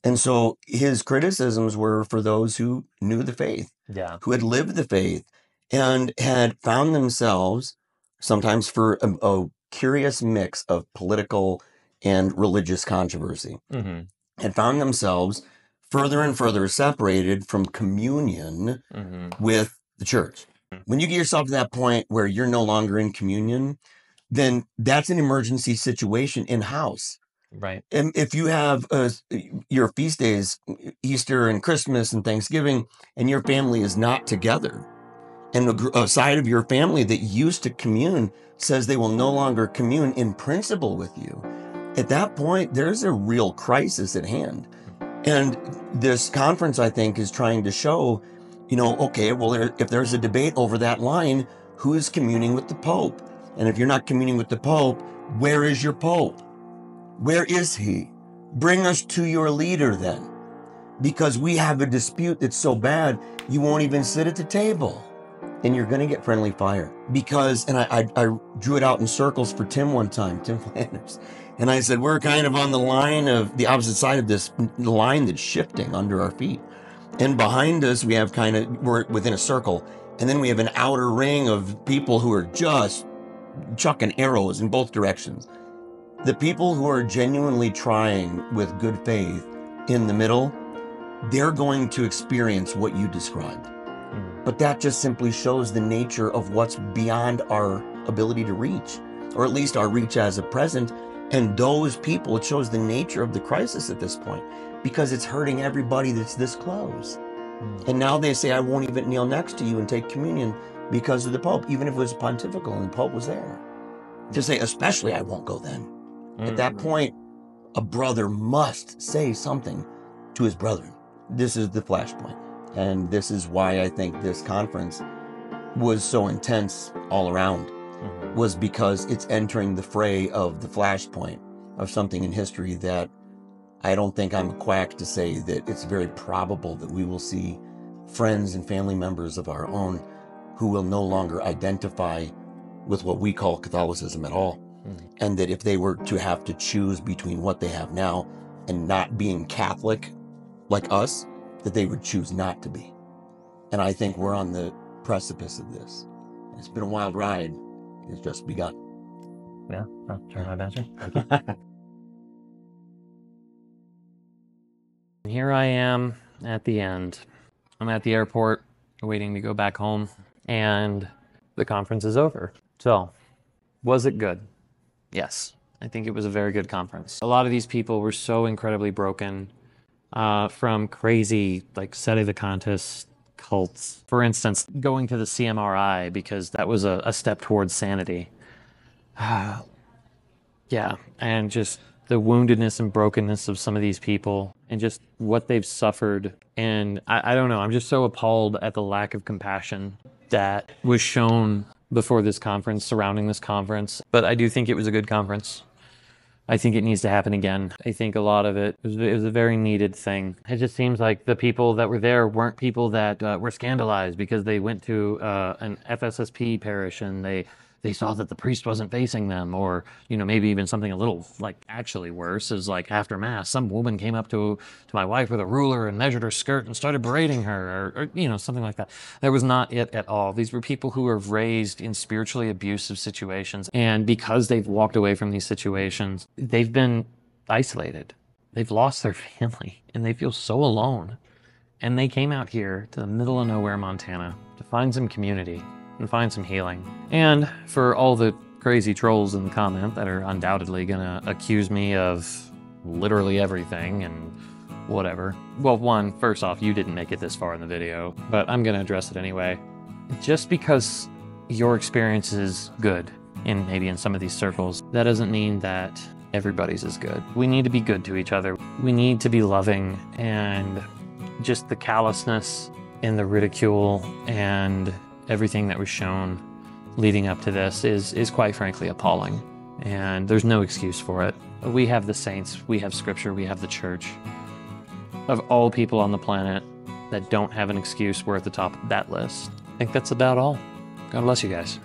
And so his criticisms were for those who knew the faith, yeah, who had lived the faith, and had found themselves, sometimes for a curious mix of political and religious controversy, had found themselves further and further separated from communion with the church. When you get yourself to that point where you're no longer in communion, then that's an emergency situation in-house. right, And if you have your feast days, Easter and Christmas and Thanksgiving, and your family is not together, and a side of your family that used to commune says they will no longer commune in principle with you, at that point, there's a real crisis at hand. And this conference, I think, is trying to show, okay, well, if there's a debate over that line, who is communing with the Pope? And if you're not communing with the Pope, where is your Pope? Where is he? Bring us to your leader then. Because we have a dispute that's so bad, you won't even sit at the table. And you're going to get friendly fire. Because, and I drew it out in circles for Tim one time, Tim Flanders. And I said, we're kind of on the line of the opposite side of this line that's shifting under our feet. And behind us, we have we're within a circle. And then we have an outer ring of people who are just chucking arrows in both directions. The people who are genuinely trying with good faith in the middle, they're going to experience what you described. But that just simply shows the nature of what's beyond our ability to reach, or at least our reach as a present. And those people, it shows the nature of the crisis at this point, because it's hurting everybody that's this close. And now they say, I won't even kneel next to you and take communion because of the Pope, even if it was pontifical and the Pope was there. To say, especially, I won't go then. At that point, a brother must say something to his brethren. This is the flashpoint. And this is why I think this conference was so intense all around, was because it's entering the fray of the flashpoint of something in history that I don't think I'm a quack to say that it's very probable that we will see friends and family members of our own who will no longer identify with what we call Catholicism at all. And that if they were to have to choose between what they have now and not being Catholic like us, that they would choose not to be. And I think we're on the precipice of this. It's been a wild ride. It's just begun. yeah, I'll turn my badger. Here I am at the end. I'm at the airport waiting to go back home, and the conference is over. So Was it good? Yes. I think it was a very good conference. A lot of these people were so incredibly broken from crazy, like, Sedevacantist cults. For instance, going to the CMRI because that was a step towards sanity. Yeah, and just the woundedness and brokenness of some of these people and just what they've suffered. And I don't know, I'm just so appalled at the lack of compassion that was shown before this conference, surrounding this conference. But I do think it was a good conference. I think it needs to happen again. I think a lot of it was a very needed thing. It just seems like the people that were there weren't people that were scandalized because they went to an FSSP parish and they saw that the priest wasn't facing them, or, you know, maybe even something a little, like, actually worse is, like, after Mass, some woman came up to my wife with a ruler and measured her skirt and started berating her, or you know, something like that. That was not it at all. These were people who were raised in spiritually abusive situations, and because they've walked away from these situations, they've been isolated. They've lost their family, and they feel so alone. And they came out here to the middle of nowhere, Montana, to find some community and find some healing. And for all the crazy trolls in the comment that are undoubtedly gonna accuse me of literally everything and whatever. Well, first off, you didn't make it this far in the video, but I'm gonna address it anyway. Just because your experience is good, maybe in some of these circles, that doesn't mean that everybody's is good. We need to be good to each other. We need to be loving, and just the callousness and the ridicule and everything that was shown leading up to this is quite frankly appalling, and there's no excuse for it. We have the saints, we have scripture, we have the church. Of all people on the planet that don't have an excuse, we're at the top of that list. I think that's about all. God bless you guys.